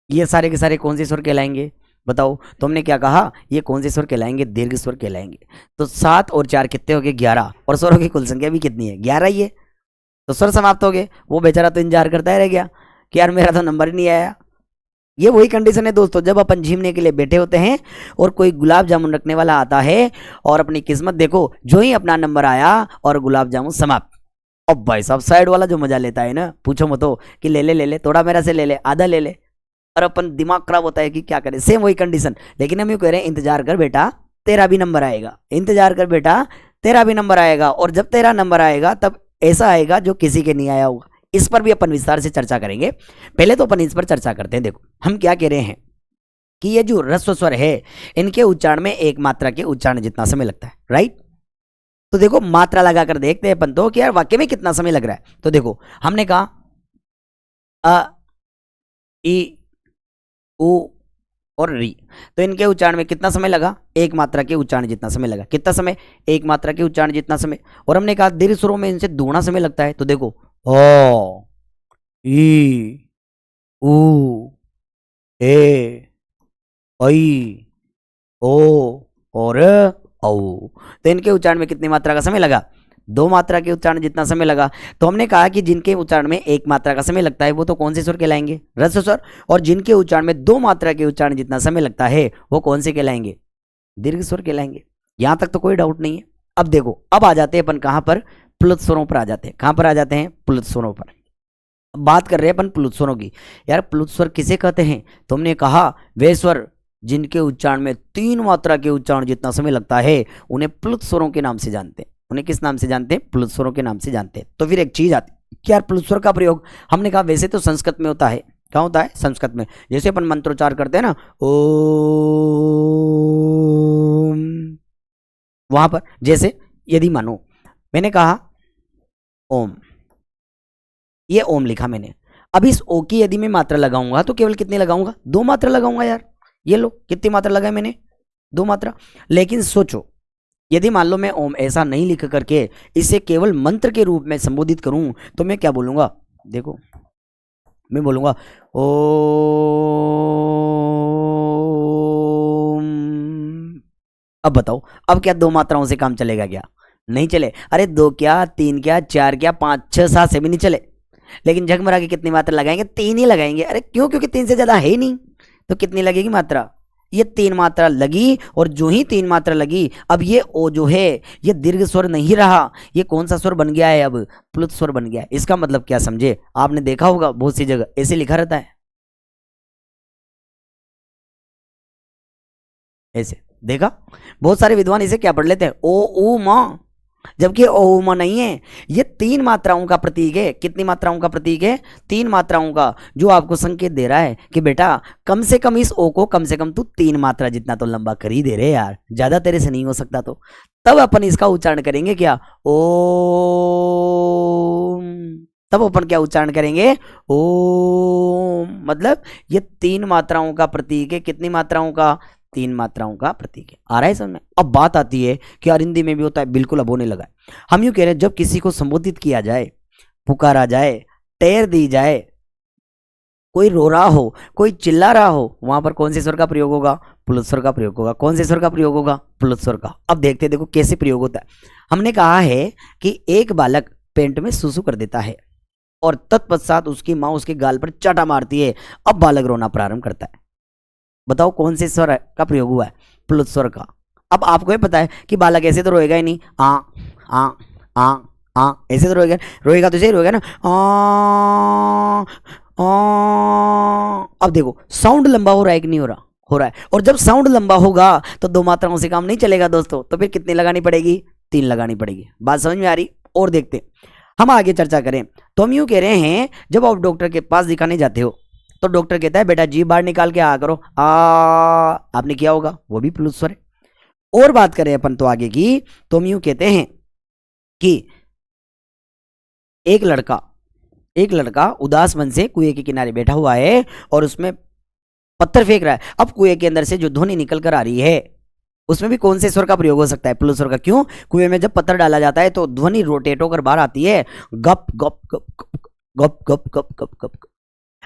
[SPEAKER 1] ये सारे के सारे कौन से स्वर कहलाएंगे बताओ। तो हमने क्या कहा, ये कौन से स्वर कहलाएंगे, दीर्घ स्वर कहलाएंगे। तो 7 और 4 कितने हो गए, 11। और स्वरों की कुल संख्या भी कितनी है, 11 ही है। तो स्वर समाप्त हो गए। वो बेचारा तो इंतजार करता ही रह गया कि यार मेरा तो नंबर ही नहीं आया। ये वही कंडीशन है दोस्तों, जब अपन झीमने के लिए बैठे होते हैं और कोई गुलाब जामुन रखने वाला आता है और अपनी किस्मत देखो, जो ही अपना नंबर आया और गुलाब जामुन समाप्त। अब भाई साहब साइड वाला जो मजा लेता है ना, पूछो मत हो कि ले ले ले ले, थोड़ा मेरा से ले ले, आधा ले ले, और अपन दिमाग खराब होता है कि क्या करें। सेम वही कंडीशन, लेकिन हम यूँ कह रहे हैं इंतजार कर बेटा तेरा भी नंबर आएगा, इंतजार कर बेटा तेरा भी नंबर आएगा, और जब तेरा नंबर आएगा तब ऐसा आएगा जो किसी के नहीं आया होगा। इस पर भी अपन विस्तार से चर्चा करेंगे। पहले तो अपन इस पर चर्चा करते हैं। देखो हम क्या कह रहे हैं कि ये जो ह्रस्व स्वर है इनके उच्चारण में एक मात्रा के उच्चारण जितना समय लगता है, राइट। तो देखो मात्रा लगाकर देखते हैं अपन तो कि यार वाक्य में कितना समय लग रहा है। तो देखो हमने कहा अ ई उ और री, तो इनके उच्चारण में कितना समय लगा, एक मात्रा के उच्चारण जितना समय लगा। कितना समय, एक मात्रा के उच्चारण जितना समय। और हमने कहा दीर्घ स्वरों में इनसे दुगुना समय लगता है। तो देखो ओ ई उ ए ऐ ओ और औ, तो इनके उच्चारण में कितनी मात्रा का समय लगा, दो मात्रा के उच्चारण जितना समय लगा। तो हमने कहा कि जिनके उच्चारण में एक मात्रा का समय लगता है वो तो कौन से स्वर कहलाएंगे, ह्रस्व स्वर, और जिनके उच्चारण में दो मात्रा के उच्चारण जितना समय लगता है वो कौन से कहलाएंगे, दीर्घ स्वर कहलाएंगे। यहां तक तो कोई डाउट नहीं है। अब देखो अब आ जाते हैं अपन कहां पर, प्लुत स्वरों पर आ जाते हैं। कहां पर आ जाते हैं, प्लुत स्वरों पर। अब बात कर रहे हैं अपन प्लुत स्वरों की। यार प्लुत स्वर किसे कहते हैं, तो हमने कहा वे स्वर जिनके उच्चारण में तीन मात्रा के उच्चारण जितना समय लगता है उन्हें प्लुत स्वरों के नाम से जानते हैं। उन्हें किस नाम से जानते हैं, प्लुत स्वरों के नाम से जानते हैं। तो फिर एक चीज आती है कि यार प्लुत स्वर का प्रयोग हमने कहा वैसे तो संस्कृत में होता है। क्या होता है, संस्कृत में। जैसे अपन मंत्रोच्चार करते हैं ना ओम, वहां पर जैसे यदि मानो मैंने कहा ओम, ये ओम लिखा मैंने, अब इस ओ की यदि मैं मात्रा लगाऊंगा तो केवल कितनी लगाऊंगा, दो मात्रा लगाऊंगा। यार ये लो कितनी मात्रा लगाई मैंने, दो मात्रा। लेकिन सोचो यदि मान लो मैं ओम ऐसा नहीं लिख करके इसे केवल मंत्र के रूप में संबोधित करूं तो मैं क्या बोलूंगा, देखो मैं बोलूंगा ओम। अब बताओ अब क्या दो मात्राओं से काम चलेगा क्या, नहीं चले। अरे दो क्या, तीन क्या, चार क्या, पांच छह सात से भी नहीं चले। लेकिन झगमरा के कितनी मात्रा लगाएंगे, तीन ही लगाएंगे। अरे क्यों, क्योंकि तीन से ज्यादा है ही नहीं। तो कितनी लगेगी मात्रा, ये तीन मात्रा लगी। और जो ही तीन मात्रा लगी अब ये ओ जो है ये दीर्घ स्वर नहीं रहा, ये कौन सा स्वर बन गया है, अब प्लुत स्वर बन गया है। इसका मतलब क्या समझे, आपने देखा होगा बहुत सी जगह ऐसे लिखा रहता है, ऐसे देखा बहुत सारे विद्वान इसे क्या पढ़ लेते हैं, ओ उ म, जबकि ओ म नहीं है। ये तीन मात्राओं का प्रतीक है। कितनी मात्राओं का प्रतीक है, तीन मात्राओं का, जो आपको संकेत दे रहा है कि बेटा कम से कम इस ओ को कम से कम तू तीन मात्रा जितना तो लंबा कर ही दे रहे यार, ज्यादा तेरे से नहीं हो सकता। तो तब अपन इसका उच्चारण करेंगे क्या, ओम। तब अपन क्या उच्चारण करेंगे, ओम। मतलब ये तीन मात्राओं का प्रतीक है। कितनी मात्राओं का, तीन मात्राओं का प्रतीक है। आ रहा है समझ में। अब बात आती है कि अरिंदी में भी होता है, बिल्कुल अब होने लगा है। हम यूं कह रहे हैं जब किसी को संबोधित किया जाए, पुकारा जाए, टेर दी जाए, कोई रो रहा हो, कोई चिल्ला रहा हो, वहां पर कौन से स्वर का प्रयोग होगा, प्लुत स्वर का प्रयोग होगा। कौन से स्वर का प्रयोग होगा, प्लुत स्वर का। अब देखते देखो कैसे प्रयोग होता है। हमने कहा है कि एक बालक पेंट में सुसु कर देता है और तत्पश्चात उसकी माँ उसके गाल पर चाटा मारती है। अब बालक रोना प्रारंभ करता है। बताओ कौन से स्वर का प्रयोग हुआ है, प्लुत स्वर का। अब आपको ये पता है कि बालक ऐसे तो रोएगा ही नहीं, आ आ आ आ ऐसे तो रोएगा, रोएगा तो ऐसे रोएगा ना, आ आ। अब देखो साउंड लंबा हो रहा है कि नहीं हो रहा, हो रहा है। और जब साउंड लंबा होगा तो दो मात्राओं से काम नहीं चलेगा दोस्तों। तो फिर कितनी लगानी पड़ेगी, तीन लगानी पड़ेगी। बात समझ में आ रही। और देखते हम आगे चर्चा करें तो हम यूं कह रहे हैं जब आप डॉक्टर के पास दिखाने जाते हो तो डॉक्टर कहता है बेटा जीभ बाहर निकाल के आ करो, आ। आपने किया होगा, वो भी प्लुत स्वर है। और बात करें अपन तो आगे की, तो हम यूं कहते हैं कि एक लड़का उदास मन से कुएं के किनारे बैठा हुआ है और उसमें पत्थर फेंक रहा है। अब कुएं के अंदर से जो ध्वनि निकल कर आ रही है उसमें भी कौन से स्वर का प्रयोग हो सकता है, प्लुत स्वर का। क्यों, कुएं में जब पत्थर डाला जाता है तो ध्वनि रोटेट होकर बाहर आती है, गप गप गप गप गप गप गप गप गप।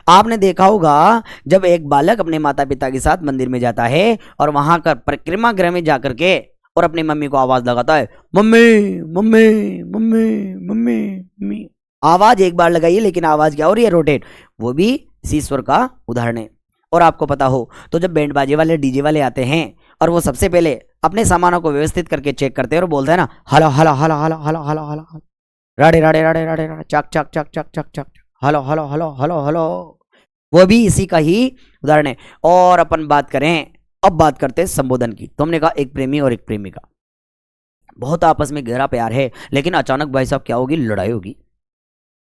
[SPEAKER 1] आपने देखा होगा जब एक बालक अपने माता पिता के साथ मंदिर में जाता है और वहां का परिक्रमा गृह में जाकर के और अपनी मम्मी को आवाज लगाता है, mummy mummy mummy mummy mummy. आवाज एक बार लगाइए लेकिन आवाज क्या हो रही है, रोटेट। वो भी इसी स्वर का उदाहरण है। और आपको पता हो तो जब बैंड बाजे वाले डीजे वाले आते हैं और वो सबसे पहले अपने सामानों को व्यवस्थित करके चेक करते हैं और बोलते हैं ना, हला हला हला हला हला हला हला, राड़े राड़े राड़े राड़े राड़े, चक चक चक चक चक चक, hello hello hello hello hello, वो भी इसी का ही उदाहरण है। और अपन बात करें, अब बात करते हैं संबोधन की। तो हमने कहा एक प्रेमी और एक प्रेमिका, बहुत आपस में गहरा प्यार है, लेकिन अचानक भाई साहब क्या होगी, लड़ाई होगी।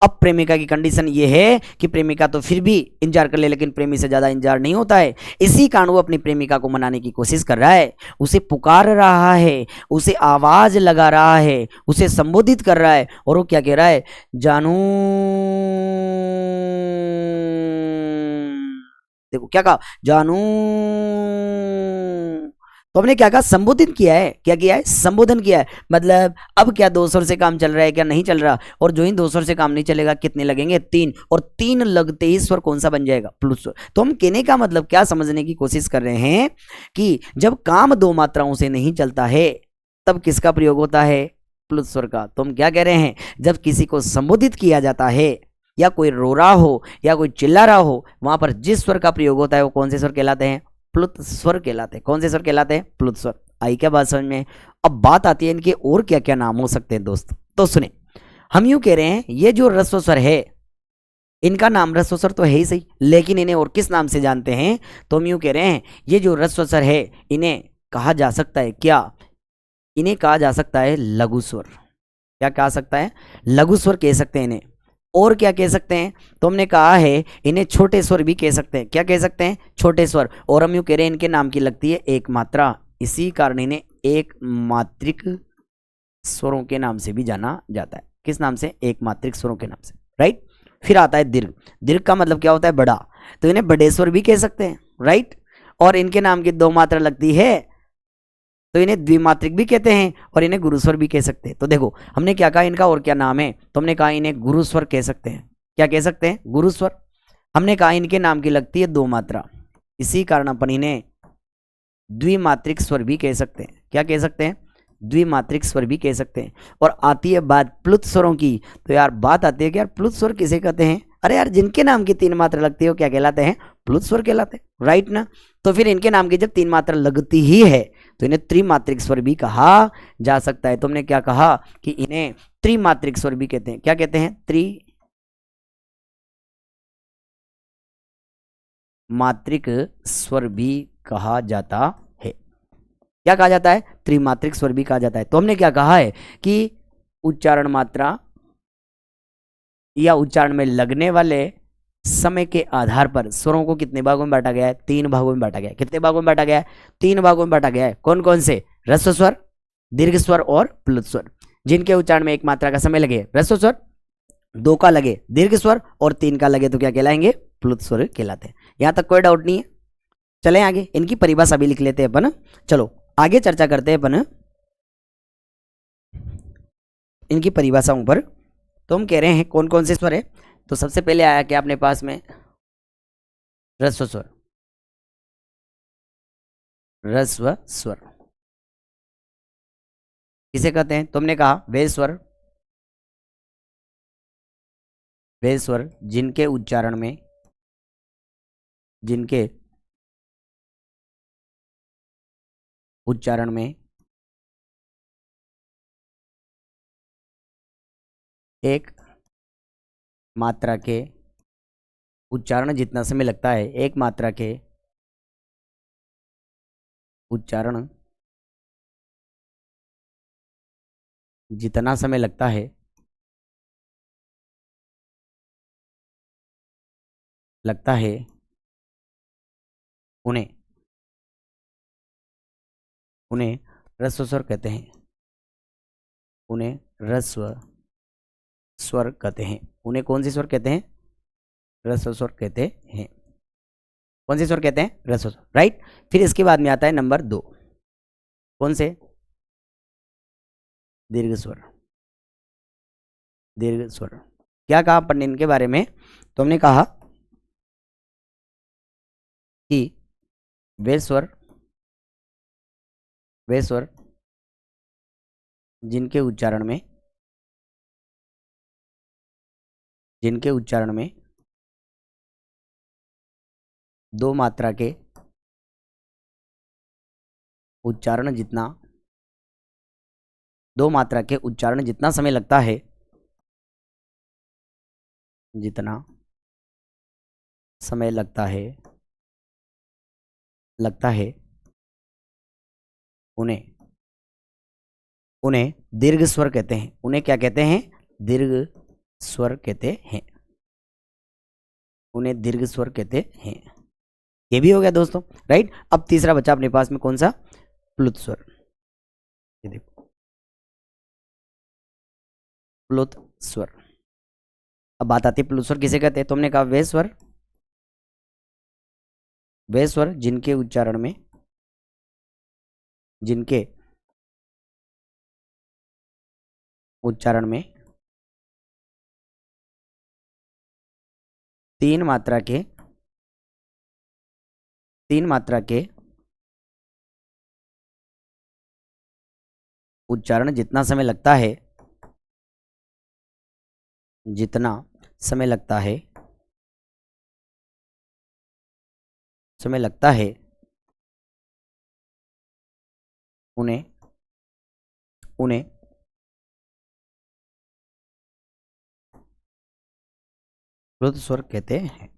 [SPEAKER 1] अब प्रेमिका की कंडीशन ये है कि प्रेमिका तो फिर भी इंतजार कर ले, लेकिन प्रेमी से ज्यादा इंतजार नहीं होता है। इसी कारण वो अपनी प्रेमिका को मनाने की कोशिश कर रहा है, उसे पुकार रहा है, उसे आवाज लगा रहा है, उसे संबोधित कर रहा है। और वो क्या कह रहा है, जानू। देखो क्या कहा, जानू। तो हमने क्या कहा, संबोधित किया है। क्या किया है, संबोधन किया है। मतलब अब क्या दो स्वर से काम चल रहा है, क्या नहीं चल रहा। और जो ही दो स्वर से काम नहीं चलेगा, कितने लगेंगे, तीन। और तीन लगते ही स्वर कौन सा बन जाएगा, प्लुत स्वर। तो हम कहने का मतलब क्या समझने की कोशिश कर रहे हैं कि जब काम दो मात्राओं से नहीं चलता है, तब किसका प्रयोग होता है, प्लुत स्वर का। तो हम क्या कह रहे हैं, जब किसी को संबोधित किया जाता है, या कोई रो रहा हो, या कोई चिल्ला रहा हो, वहां पर जिस स्वर का प्रयोग होता है वो कौन से स्वर कहलाते हैं, प्लुत स्वर कहलाते हैं। कौन से स्वर कहलाते हैं, प्लुत स्वर। आई क्या बात समझ में। अब बात आती है इनके और क्या क्या नाम हो सकते हैं दोस्त। तो सुने, हम यूं कह रहे हैं ये जो ह्रस्व स्वर है, इनका नाम ह्रस्व स्वर तो है ही सही, लेकिन इन्हें और किस नाम से जानते हैं। तो हम यूं कह रहे हैं ये जो ह्रस्व स्वर है, इन्हें कहा जा सकता है क्या, इन्हें कहा जा सकता है लघु स्वर। क्या कहा सकता है, लघु स्वर कह सकते हैं इन्हें। और क्या कह सकते हैं, तो हमने कहा है इन्हें छोटे स्वर भी कह सकते हैं। क्या कह सकते हैं, छोटे स्वर। और हम यूं कह रहे हैं इनके नाम की लगती है एक मात्रा, इसी कारण इन्हें एक मात्रिक स्वरों के नाम से भी जाना जाता है। किस नाम से, एक मात्रिक स्वरों के नाम से, राइट। फिर आता है दीर्घ। दीर्घ का मतलब क्या होता है, बड़ा। तो इन्हें बड़े स्वर भी कह सकते हैं, राइट। और इनके नाम की दो मात्रा लगती है, तो इन्हें द्विमात्रिक भी कहते हैं, और इन्हें गुरुस्वर भी कह सकते हैं। तो देखो हमने क्या कहा, इनका और क्या नाम है, तो हमने कहा इन्हें गुरुस्वर कह सकते हैं। क्या कह सकते हैं, गुरुस्वर। हमने कहा इनके नाम की लगती है दो मात्रा, इसी कारण अपन इन्हें द्विमात्रिक स्वर भी कह सकते हैं। क्या कह सकते हैं, द्विमात्रिक स्वर भी कह सकते हैं। और आती है बात प्लुत स्वरों की, तो यार बात आती है कि यार प्लुत स्वर किसे कहते हैं। अरे यार जिनके नाम की तीन मात्रा लगती है वो क्या कहलाते हैं, प्लुत स्वर कहलाते हैं, राइट ना। तो फिर इनके नाम की जब तीन मात्रा लगती ही है, तो इन्हें त्रिमात्रिक स्वर भी कहा जा सकता है। तुमने क्या कहा कि इन्हें त्रिमात्रिक स्वर भी कहते हैं। क्या कहते हैं, त्रिमात्रिक स्वर भी कहा जाता है। क्या कहा जाता है, त्रिमात्रिक स्वर भी कहा जाता है। तो हमने क्या कहा है कि उच्चारण मात्रा या उच्चारण में लगने वाले समय के आधार पर स्वरों को कितने भागों में बांटा गया है, तीन भागों में बांटा गया है। कितने भागों में बांटा गया है, तीन भागों में बांटा गया है। कौन कौन से, ह्रस्व स्वर, दीर्घ स्वर और प्लुत स्वर। जिनके उच्चारण में एक मात्रा का समय लगे ह्रस्व स्वर, दो का लगे दीर्घ स्वर, और तीन का लगे तो क्या कहलाएंगे, प्लुत स्वर कहलाते हैं। यहां तक कोई डाउट नहीं है। चले आगे, इनकी परिभाषा भी लिख लेते हैं अपन। चलो आगे चर्चा करते हैं अपन इनकी परिभाषाओं पर। तो हम कह रहे हैं कौन कौन से स्वर है। तो सबसे पहले आया क्या अपने पास में, ह्रस्व स्वर। ह्रस्व स्वर किसे कहते हैं, तुमने कहा वे स्वर, वे स्वर जिनके उच्चारण में, जिनके उच्चारण में एक मात्रा के उच्चारण जितना समय लगता है, एक मात्रा के उच्चारण जितना समय लगता है, उन्हें उन्हें ह्रस्व स्वर कहते हैं। उन्हें ह्रस्व स्वर कहते हैं। उन्हें कौन से स्वर कहते हैं, ह्रस्व स्वर कहते हैं। कौन से स्वर कहते हैं, ह्रस्व स्वर, राइट। फिर इसके बाद में आता है नंबर दो, कौन से, दीर्घ स्वर। दीर्घ स्वर क्या कहा अपन इनके बारे में, तो हमने कहा कि वे स्वर जिनके उच्चारण में, जिनके उच्चारण में दो मात्रा के उच्चारण जितना, दो मात्रा के उच्चारण जितना समय लगता है, जितना समय लगता है उन्हें उन्हें दीर्घ स्वर कहते हैं। उन्हें क्या कहते हैं? दीर्घ स्वर कहते हैं। उन्हें दीर्घ स्वर कहते हैं। ये भी हो गया दोस्तों, राइट। अब तीसरा बचा अपने पास में कौन सा? प्लुत स्वर। ये देखो प्लुत स्वर। अब बात आती है प्लुत स्वर किसे कहते हैं। तो हमने कहा वे स्वर जिनके उच्चारण में तीन मात्रा के उच्चारण जितना समय लगता है उन्हें प्लुत स्वर कहते हैं।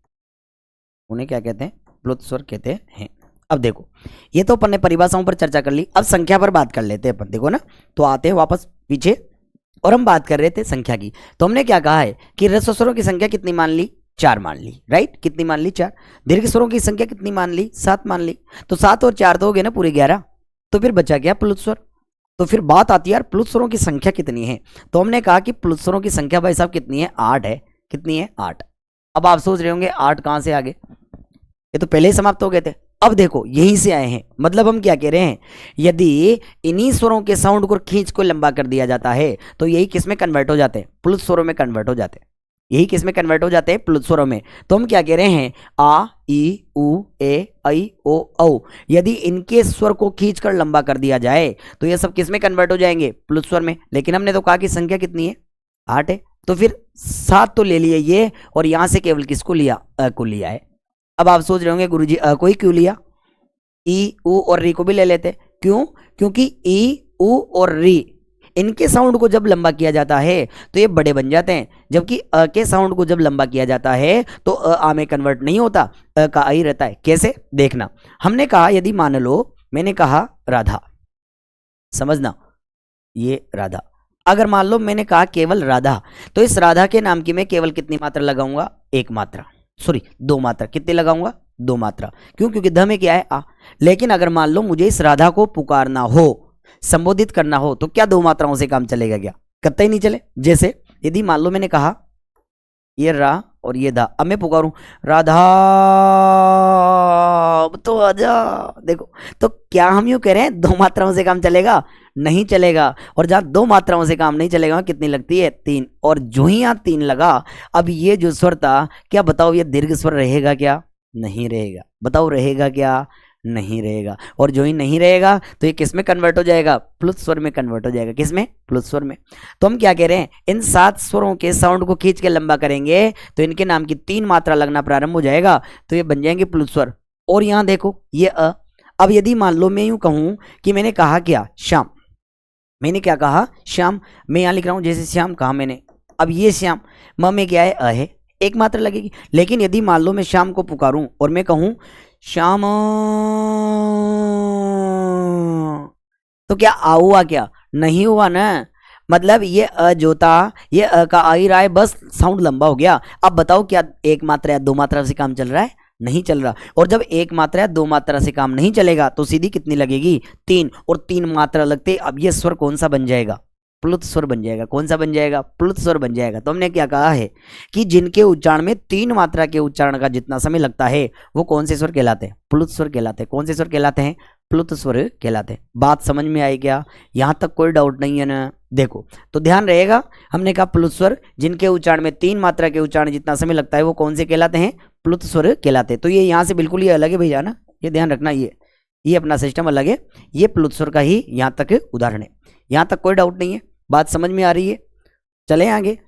[SPEAKER 1] उन्हें क्या कहते हैं? प्लुत स्वर कहते हैं। अब देखो, ये तो अपन ने परिभाषाओं पर चर्चा कर ली। अब संख्या पर बात कर लेते हैं अपन। देखो ना, तो आते हैं वापस पीछे, और हम बात कर रहे थे संख्या की। तो हमने क्या कहा है कि ह्रस्व स्वरों की संख्या कितनी मान ली? 4 मान ली, राइट। कितनी मान ली? 4। दीर्घ स्वरों की संख्या कितनी मान ली? 7 मान ली। तो 7 और 4 तो हो गए ना पूरे 11। तो फिर बचा गया प्लुत स्वर। तो फिर बात आती है यार प्लुत स्वरों की संख्या कितनी है। तो हमने कहा कि प्लुत स्वरों की संख्या भाई साहब कितनी है? 8 है। कितनी है? 8। अब आप सोच रहे होंगे 8 कहां से आ गए? ये तो पहले ही समाप्त हो गए थे। अब देखो यहीं से आए हैं। मतलब हम क्या कह रहे हैं, यदि इन्हीं स्वरों के साउंड को खींच को लंबा कर दिया जाता है तो यही किस में कन्वर्ट हो जाते हैं? प्लुत स्वरों में कन्वर्ट हो जाते हैं। यही किस में कन्वर्ट हो जाते हैं? प्लुत स्वरों में। तो हम क्या कह रहे हैं, आ ई उ ए ऐ ओ औ, यदि इनके स्वर को खींचकर लंबा कर दिया जाए तो ये सब किस में कन्वर्ट हो जाएंगे? प्लुत स्वर में। लेकिन हमने तो कहा कि संख्या कितनी है? 8 है। तो फिर 7 तो ले लिए ये, और यहां से केवल किसको लिया? अ को लिया है। अब आप सोच रहे होंगे गुरुजी अ को ही क्यों लिया? ई उ और री को भी ले लेते। क्यों? क्योंकि ई उ और री इनके साउंड को जब लंबा किया जाता है तो ये बड़े बन जाते हैं, जबकि अ के साउंड को जब लंबा किया जाता है तो आ में कन्वर्ट नहीं होता, अ का आई रहता है। कैसे? देखना, हमने कहा यदि मान लो मैंने कहा राधा, समझना ये राधा। अगर मान लो मैंने कहा केवल राधा, तो इस राधा के नाम की मैं केवल कितनी मात्रा लगाऊंगा? 1 मात्रा, सॉरी 2 मात्रा। कितनी लगाऊंगा? 2 मात्रा। क्यों? क्योंकि ध में क्या है? आ। लेकिन अगर मान लो मुझे इस राधा को पुकारना हो, संबोधित करना हो, तो क्या 2 मात्राओं से काम चलेगा? क्या कतई नहीं चले। जैसे यदि मान लो मैंने कहा ये रा और ये धा, अब मैं पुकारूं राधा तो आजा, देखो तो क्या हम यूं कह रहे हैं 2 मात्राओं से काम चलेगा? नहीं चलेगा। और जहां 2 मात्राओं से काम नहीं चलेगा कितनी लगती है? 3। और जो ही यहां 3 लगा, अब ये जो स्वर था, क्या बताओ ये दीर्घ स्वर रहेगा? क्या नहीं रहेगा? बताओ रहेगा? क्या नहीं रहेगा। और जो ही नहीं रहेगा तो ये किस में कन्वर्ट हो जाएगा? प्लुत स्वर में कन्वर्ट हो जाएगा। किस में? प्लुत स्वर में। तो हम क्या कह रहे हैं, इन 7 स्वरों के साउंड को खींच के लंबा करेंगे तो इनके नाम की 3 मात्रा लगना प्रारंभ हो जाएगा, तो ये बन जाएंगे प्लुत स्वर। और यहां देखो ये अ। अब यदि मान लो मैं यूं कहूं कि मैंने कहा क्या? श्याम। मैंने क्या कहा? श्याम। मैं यहां लिख रहा हूं जैसे श्याम कहा मैंने। अब ये श्याम, म में क्या है? अ है, 1 मात्रा लगेगी। लेकिन यदि मान लो मैं श्याम को पुकारूं और मैं कहूं श्याम, तो क्या आ हुआ? क्या नहीं हुआ ना। मतलब ये अ जो था, ये अ का आ ही रहा है, बस साउंड लंबा हो गया। अब बताओ क्या 1 मात्रा या 2 मात्रा से काम चल रहा है? नहीं चल रहा। और जब 1 मात्रा या 2 मात्रा से काम नहीं चलेगा तो सीधी कितनी लगेगी? 3। और 3 मात्रा लगते अब ये स्वर कौन सा बन जाएगा? प्लुत स्वर बन जाएगा। कौन सा बन जाएगा? प्लुत स्वर बन जाएगा। तो हमने क्या कहा है कि जिनके उच्चारण में 3 मात्रा के उच्चारण का जितना समय लगता है वो कौन से स्वर कहलाते हैं? प्लुत स्वर कहलाते हैं। कौन से स्वर कहलाते हैं? प्लुत स्वर कहलाते हैं। बात समझ में आई क्या? यहां तक कोई डाउट नहीं है ना? देखो तो ध्यान रहेगा, हमने कहा प्लुत स्वर जिनके उच्चारण में 3 मात्रा के उच्चारण जितना समय लगता है वो कौन से कहलाते हैं? प्लुत स्वर कहलाते हैं। तो ये यहां से बिल्कुल ये अलग है भैया ना, ये ध्यान रखना, ये अपना सिस्टम अलग है। ये प्लुत स्वर का ही यहां तक उदाहरण है। यहां तक कोई डाउट नहीं है? बात समझ में आ रही है? चलें आगे।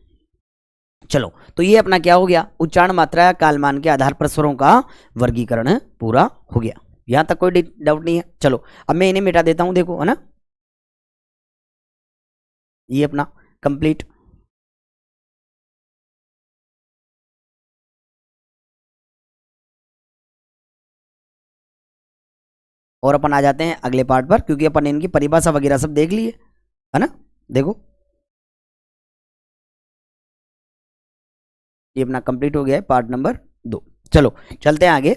[SPEAKER 1] चलो तो ये अपना क्या हो गया? उच्चारण मात्रा या कालमान के आधार पर स्वरों का वर्गीकरण पूरा हो गया। यहां तक कोई डाउट नहीं है? चलो अब मैं इन्हें मिटा देता हूं, देखो है ना, ये अपना कंप्लीट। और अपन आ जाते हैं अगले पार्ट पर, क्योंकि अपन इनकी परिभाषा वगैरह सब देख लिए है ना। देखो ये अपना कंप्लीट हो गया है पार्ट नंबर 2। चलो चलते हैं आगे।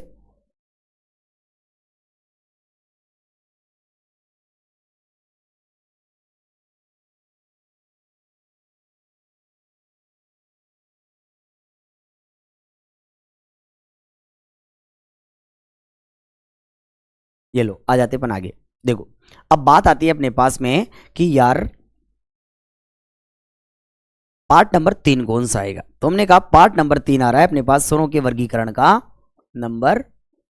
[SPEAKER 1] ये लो आ जाते अपन आगे। देखो अब बात आती है अपने पास में कि यार पार्ट नंबर 3 कौन सा आएगा। तो हमने कहा पार्ट नंबर 3 आ रहा है अपने पास स्वरों के वर्गीकरण का नंबर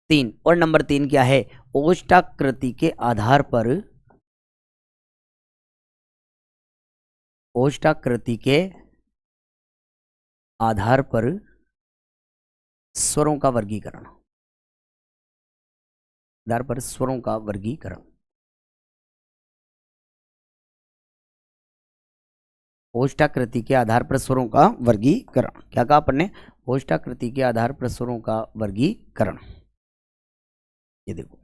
[SPEAKER 1] 3। और नंबर 3 क्या है, ओष्ठाकृति के आधार पर, ओष्ठाकृति के आधार पर स्वरों का वर्गीकरण, आधार पर स्वरों का वर्गीकरण। ओष्ठाकृति के आधार पर स्वरों का वर्गीकरण, क्या कहा अपन ने, ओष्ठाकृति के आधार पर स्वरों का वर्गीकरण। ये देखो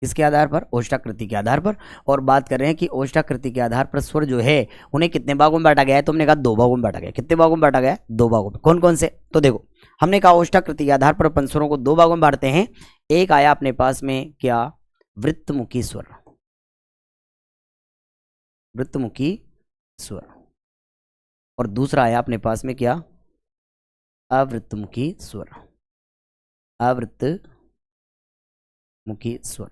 [SPEAKER 1] इसके आधार पर, ओष्ठाकृति के आधार पर। और बात कर रहे हैं कि ओष्ठाकृति के आधार पर स्वर जो है उन्हें कितने भागों में बांटा गया है। तो हमने कहा 2 भागों में बांटा गया। कितने भागों में बांटा गया है, 2 भागों में। कौन कौन से, तो देखो हमने कहा ओष्ठाकृति के आधार पर अपन स्वरों को 2 भागों में बांटते हैं। एक आया अपने पास में क्या, वृत्तमुखी स्वर, वृत्तमुखी स्वर। और दूसरा आया अपने पास में क्या, अवृत्तमुखी स्वर, अवृत्तमुखी स्वर।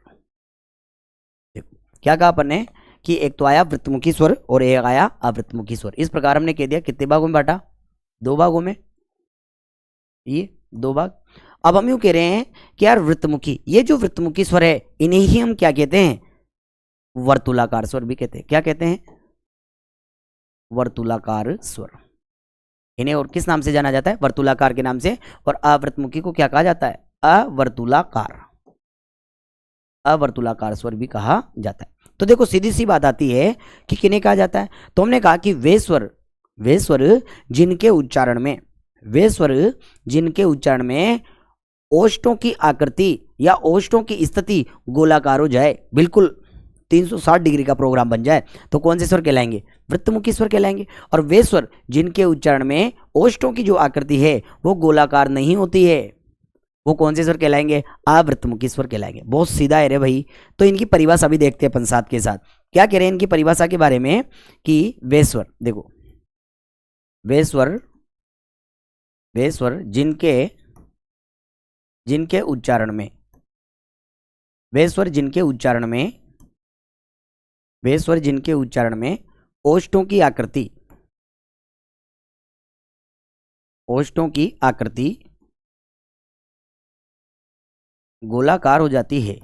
[SPEAKER 1] देखो क्या कहा अपन ने कि एक तो आया वृत्तमुखी स्वर और एक आया अवृत्तमुखी स्वर। इस प्रकार हमने कह दिया कितने भागों में बांटा, 2 भागों में, ये 2 भाग। अब हम यूं कह रहे हैं कि यार वृत्तमुखी, ये जो वृत्तमुखी स्वर है इन्हें ही हम क्या कहते हैं, वर्तुलाकार स्वर भी कहते हैं। क्या कहते हैं, वर्तुलाकार स्वर। इन्हें और किस नाम से जाना जाता है, वर्तुलाकार के नाम से। और अवृत्तमुखी को क्या कहा जाता है, अवर्तुलाकार, अवर्तुलाकार स्वर भी कहा जाता है। तो देखो सीधी सी बात आती है कि किन्हें कहा जाता है। तो हमने कहा कि वे स्वर जिनके उच्चारण में, वे स्वर जिनके उच्चारण में ओष्ठों की आकृति या ओष्ठों की स्थिति गोलाकार हो जाए, बिल्कुल 360 डिग्री का प्रोग्राम बन जाए, तो कौन से स्वर कहलाएंगे, वृत्तमुखी स्वर कहलाएंगे। और वे स्वर जिनके उच्चारण में ओष्ठों की जो आकृति है वो गोलाकार नहीं होती है, वो कौन से स्वर कहलाएंगे, अवृत्तमुखी स्वर कहलाएंगे। बहुत सीधा है रे भाई। तो इनकी परिभाषा भी देखते हैं अपन साथ के साथ। क्या कह रहे हैं इनकी परिभाषा के बारे में कि वे स्वर, देखो वे स्वर जिनके उच्चारण में, वे स्वर जिनके उच्चारण में, वे स्वर जिनके उच्चारण में ओष्ठों की आकृति, ओष्ठों की आकृति गोलाकार हो जाती है,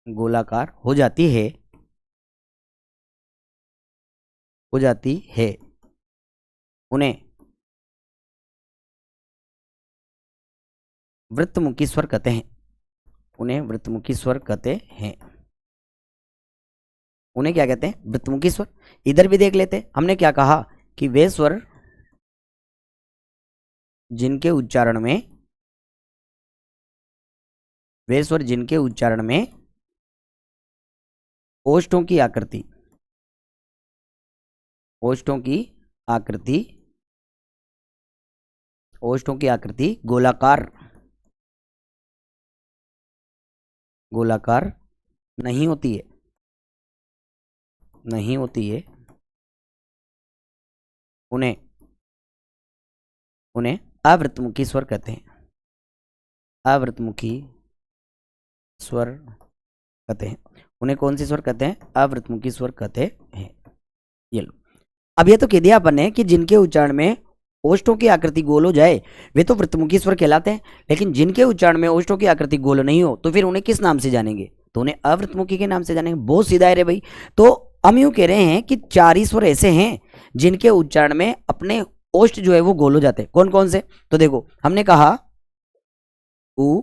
[SPEAKER 1] गोलाकार हो जाती है, हो जाती है, उन्हें वृत्तमुखी स्वर कहते हैं, उन्हें वृत्तमुखी स्वर कहते हैं। उन्हें क्या कहते हैं, वृत्तमुखी स्वर। इधर भी देख लेते हैं, हमने क्या कहा कि वे स्वर जिनके उच्चारण में, वे स्वर जिनके उच्चारण में ओष्ठों की आकृति, ओष्ठों की आकृति, ओष्ठों की आकृति गोलाकार, गोलाकार नहीं होती है, नहीं होती है, उन्हें अवृत्तमुखी स्वर कहते हैं, अवृत्तमुखी स्वर कहते हैं। उन्हें कौन सी स्वर कहते हैं, अवृत्तमुखी स्वर कहते हैं। ये लो, अब ये तो कह दिया अपन ने कि जिनके उच्चारण में ओष्ठों की आकृति गोल हो जाए वे तो वृत्तमुखी स्वर कहलाते हैं। लेकिन जिनके उच्चारण में ओष्ठों की आकृति गोल नहीं हो तो फिर उन्हें किस नाम से जानेंगे, तो उन्हें अवृत्तमुखी के नाम से जानेंगे। बहुत सीधा है रे भाई। तो हम यूं कह रहे हैं कि 4 ही स्वर ऐसे हैं जिनके उच्चारण में अपने ओष्ठ जो है वो गोल हो जाते हैं। कौन कौन से, तो देखो हमने कहा उ,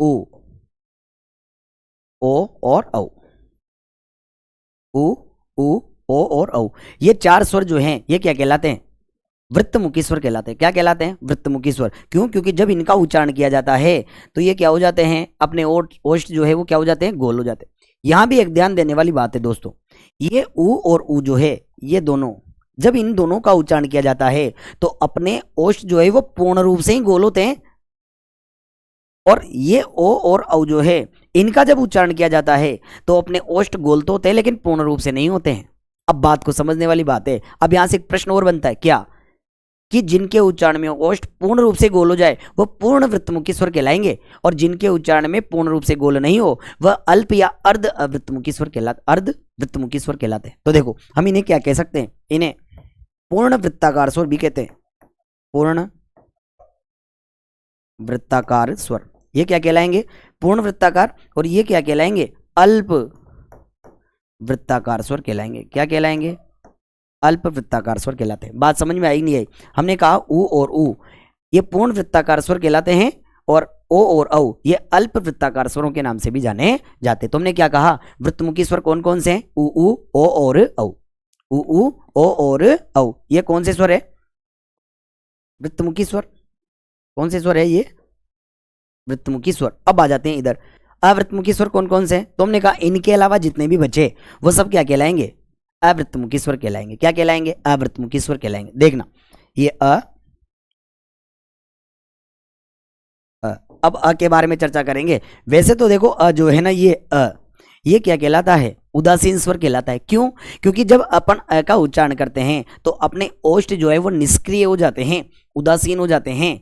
[SPEAKER 1] उ, ओ और औ, उ, उ, ओ और औ। ये 4 स्वर जो हैं ये क्या कहलाते हैं, वृत्तमुखी स्वर कहलाते हैं। क्या कहलाते हैं? वृत्तमुखी स्वर। क्यों? क्योंकि जब इनका उच्चारण किया जाता है तो ये क्या हो जाते हैं, अपने ओष्ठ जो है वो क्या हो जाते हैं, गोल हो जाते हैं। यहां भी एक ध्यान देने वाली बात है दोस्तों, ये उ और उ जो है ये दोनों, जब इन दोनों का उच्चारण किया जाता है तो अपने ओष्ठ जो है वो पूर्ण रूप से ही गोल होते हैं, और ये ओ और औ जो है इनका जब उच्चारण किया जाता है तो अपने ओष्ठ गोल तो होते हैं लेकिन पूर्ण रूप से नहीं होते हैं। अब बात को समझने वाली बात है। अब यहां से एक प्रश्न और बनता है, क्या कि जिनके उच्चारण में ओष्ठ पूर्ण रूप से गोल हो जाए वो पूर्ण वृत्तमुखी स्वर कहलाएंगे, और जिनके उच्चारण में पूर्ण रूप से गोल नहीं हो वह अल्प या अर्ध वृत्तमुखी स्वर कहलाते, अर्ध वृत्तमुखी स्वर कहलाते हैं। तो देखो हम इन्हें क्या कह सकते हैं, इन्हें पूर्ण वृत्ताकार स्वर भी कहते हैं, पूर्ण वृत्ताकार स्वर। ये क्या कहलाएंगे? पूर्ण वृत्ताकार। और ये क्या कहलाएंगे? अल्प वृत्ताकार स्वर कहलाएंगे। क्या कहलाएंगे? अल्प वृत्ताकार स्वर कहलाते हैं। बात समझ में आई नहीं आई? हमने कहा उ और उ ये पूर्ण वृत्ताकार स्वर कहलाते हैं, और ओ और औ ये अल्प वृत्ताकार स्वरों के नाम से भी जाने जाते। तो हमने क्या कहा, वृत्तमुखी स्वर कौन कौन से हैं? उ ओ और औ। उ ओ और औ ये कौन से स्वर है? वृत्तमुखी स्वर। कौन से स्वर है ये? वृत्तमुखी स्वर। अब आ जाते हैं इधर, अवृत्तमुखी स्वर कौन कौन से हैं? तो हमने कहा इनके अलावा जितने भी बचे वो सब क्या कहलाएंगे? अवृत्तमुखी स्वर कहलाएंगे। क्या कहलाएंगे? अवृत्तमुखी स्वर कहलाएंगे। देखना ये अब अ के बारे में चर्चा करेंगे। वैसे तो देखो अ जो है ना ये क्या कहलाता है? उदासीन स्वर कहलाता है। क्यों? क्योंकि जब अपन अ का उच्चारण करते हैं तो अपने ओष्ठ जो है वो निष्क्रिय हो जाते हैं, उदासीन हो जाते हैं।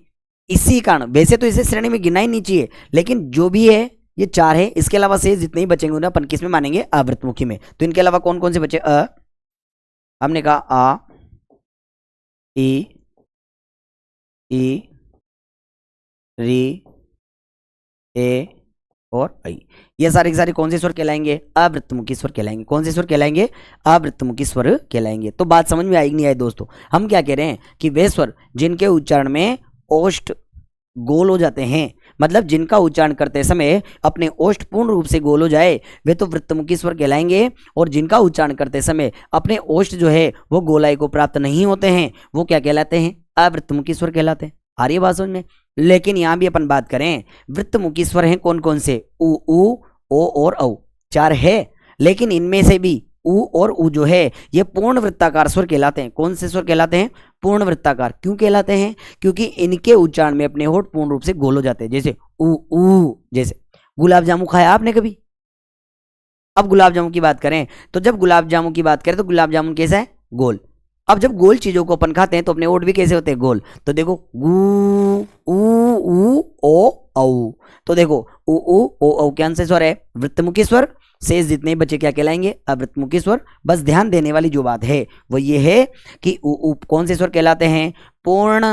[SPEAKER 1] इसी कारण वैसे तो इसे श्रेणी में गिना ही नहीं चाहिए, लेकिन जो भी है ये चार है, इसके अलावा से जितने ही बचेंगे उन्हें अपन किस में मानेंगे? अवृत्तमुखी में। तो इनके अलावा कौन कौन से बचे? हमने कहा आ, ई, री, ए और आई। ये सारे के सारे कौन से स्वर कहलाएंगे? अवृत्तमुखी स्वर कहलाएंगे। कौन से स्वर कहलाएंगे? अवृत्तमुखी स्वर कहलाएंगे। तो बात समझ में आई नहीं आई दोस्तों? हम क्या कह रहे हैं कि वे स्वर जिनके उच्चारण में ओष्ठ गोल हो जाते हैं, मतलब जिनका उच्चारण करते समय अपने ओष्ठ पूर्ण रूप से गोल हो जाए वे तो वृत्तमुखी स्वर कहलाएंगे, और जिनका उच्चारण करते समय अपने ओष्ठ जो है वो गोलाई को प्राप्त नहीं होते हैं वो क्या कहलाते हैं? अवृत्तमुखी स्वर कहलाते हैं। आ रही है बात समझ में? लेकिन यहां भी अपन बात करें, वृत्तमुखी स्वर हैं कौन कौन से? उ ओ और औ, चार है, लेकिन इनमें से भी उ और उ जो है ये पूर्ण वृत्ताकार स्वर कहलाते हैं। कौन से स्वर कहलाते हैं? पूर्ण वृत्ताकार। क्यों कहलाते हैं? क्योंकि इनके उच्चारण में अपने होठ पूर्ण रूप से गोल हो जाते हैं। जैसे उ जैसे गुलाब जामुन खाया आपने कभी? अब गुलाब जामुन की बात करें तो जब गुलाब जामुन की बात करें तो गुलाब जामुन कैसा है? गोल। अब जब गोल चीजों को अपन खाते हैं तो अपने ओठ भी कैसे होते हैं? गोल। तो देखो गु उ ओ औ, तो देखो उ ओ औ क्या से स्वर है? वृत्तमुखी स्वर। शेष जितने बच्चे क्या कहलाएंगे? अवृत्तमुखी स्वर। बस ध्यान देने वाली जो बात है वो ये है कि उ कौन से स्वर कहलाते हैं? पूर्ण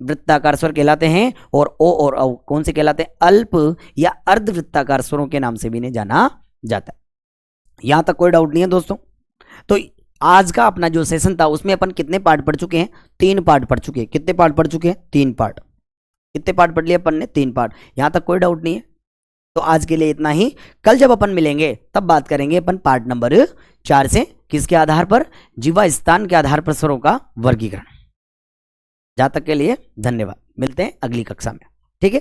[SPEAKER 1] वृत्ताकार स्वर कहलाते हैं, और ओ और औ कौन से कहलाते हैं? अल्प या अर्ध वृत्ताकार स्वरों के नाम से भी इन्हें जाना जाता है। यहां तक कोई डाउट नहीं है दोस्तों? तो आज का अपना जो सेशन था उसमें अपन कितने पार्ट पढ़ चुके हैं? 3 पार्ट पढ़ चुके हैं। कितने पार्ट पढ़ चुके हैं? 3 पार्ट। कितने पार्ट पढ़ लिए अपन ने? 3 पार्ट। यहां तक कोई डाउट नहीं है? तो आज के लिए इतना ही। कल जब अपन मिलेंगे तब बात करेंगे अपन पार्ट नंबर 4 से, किसके आधार पर? जीवा स्थान के आधार पर स्वरों का वर्गीकरण। जहां तक के लिए धन्यवाद, मिलते हैं अगली कक्षा में। ठीक है।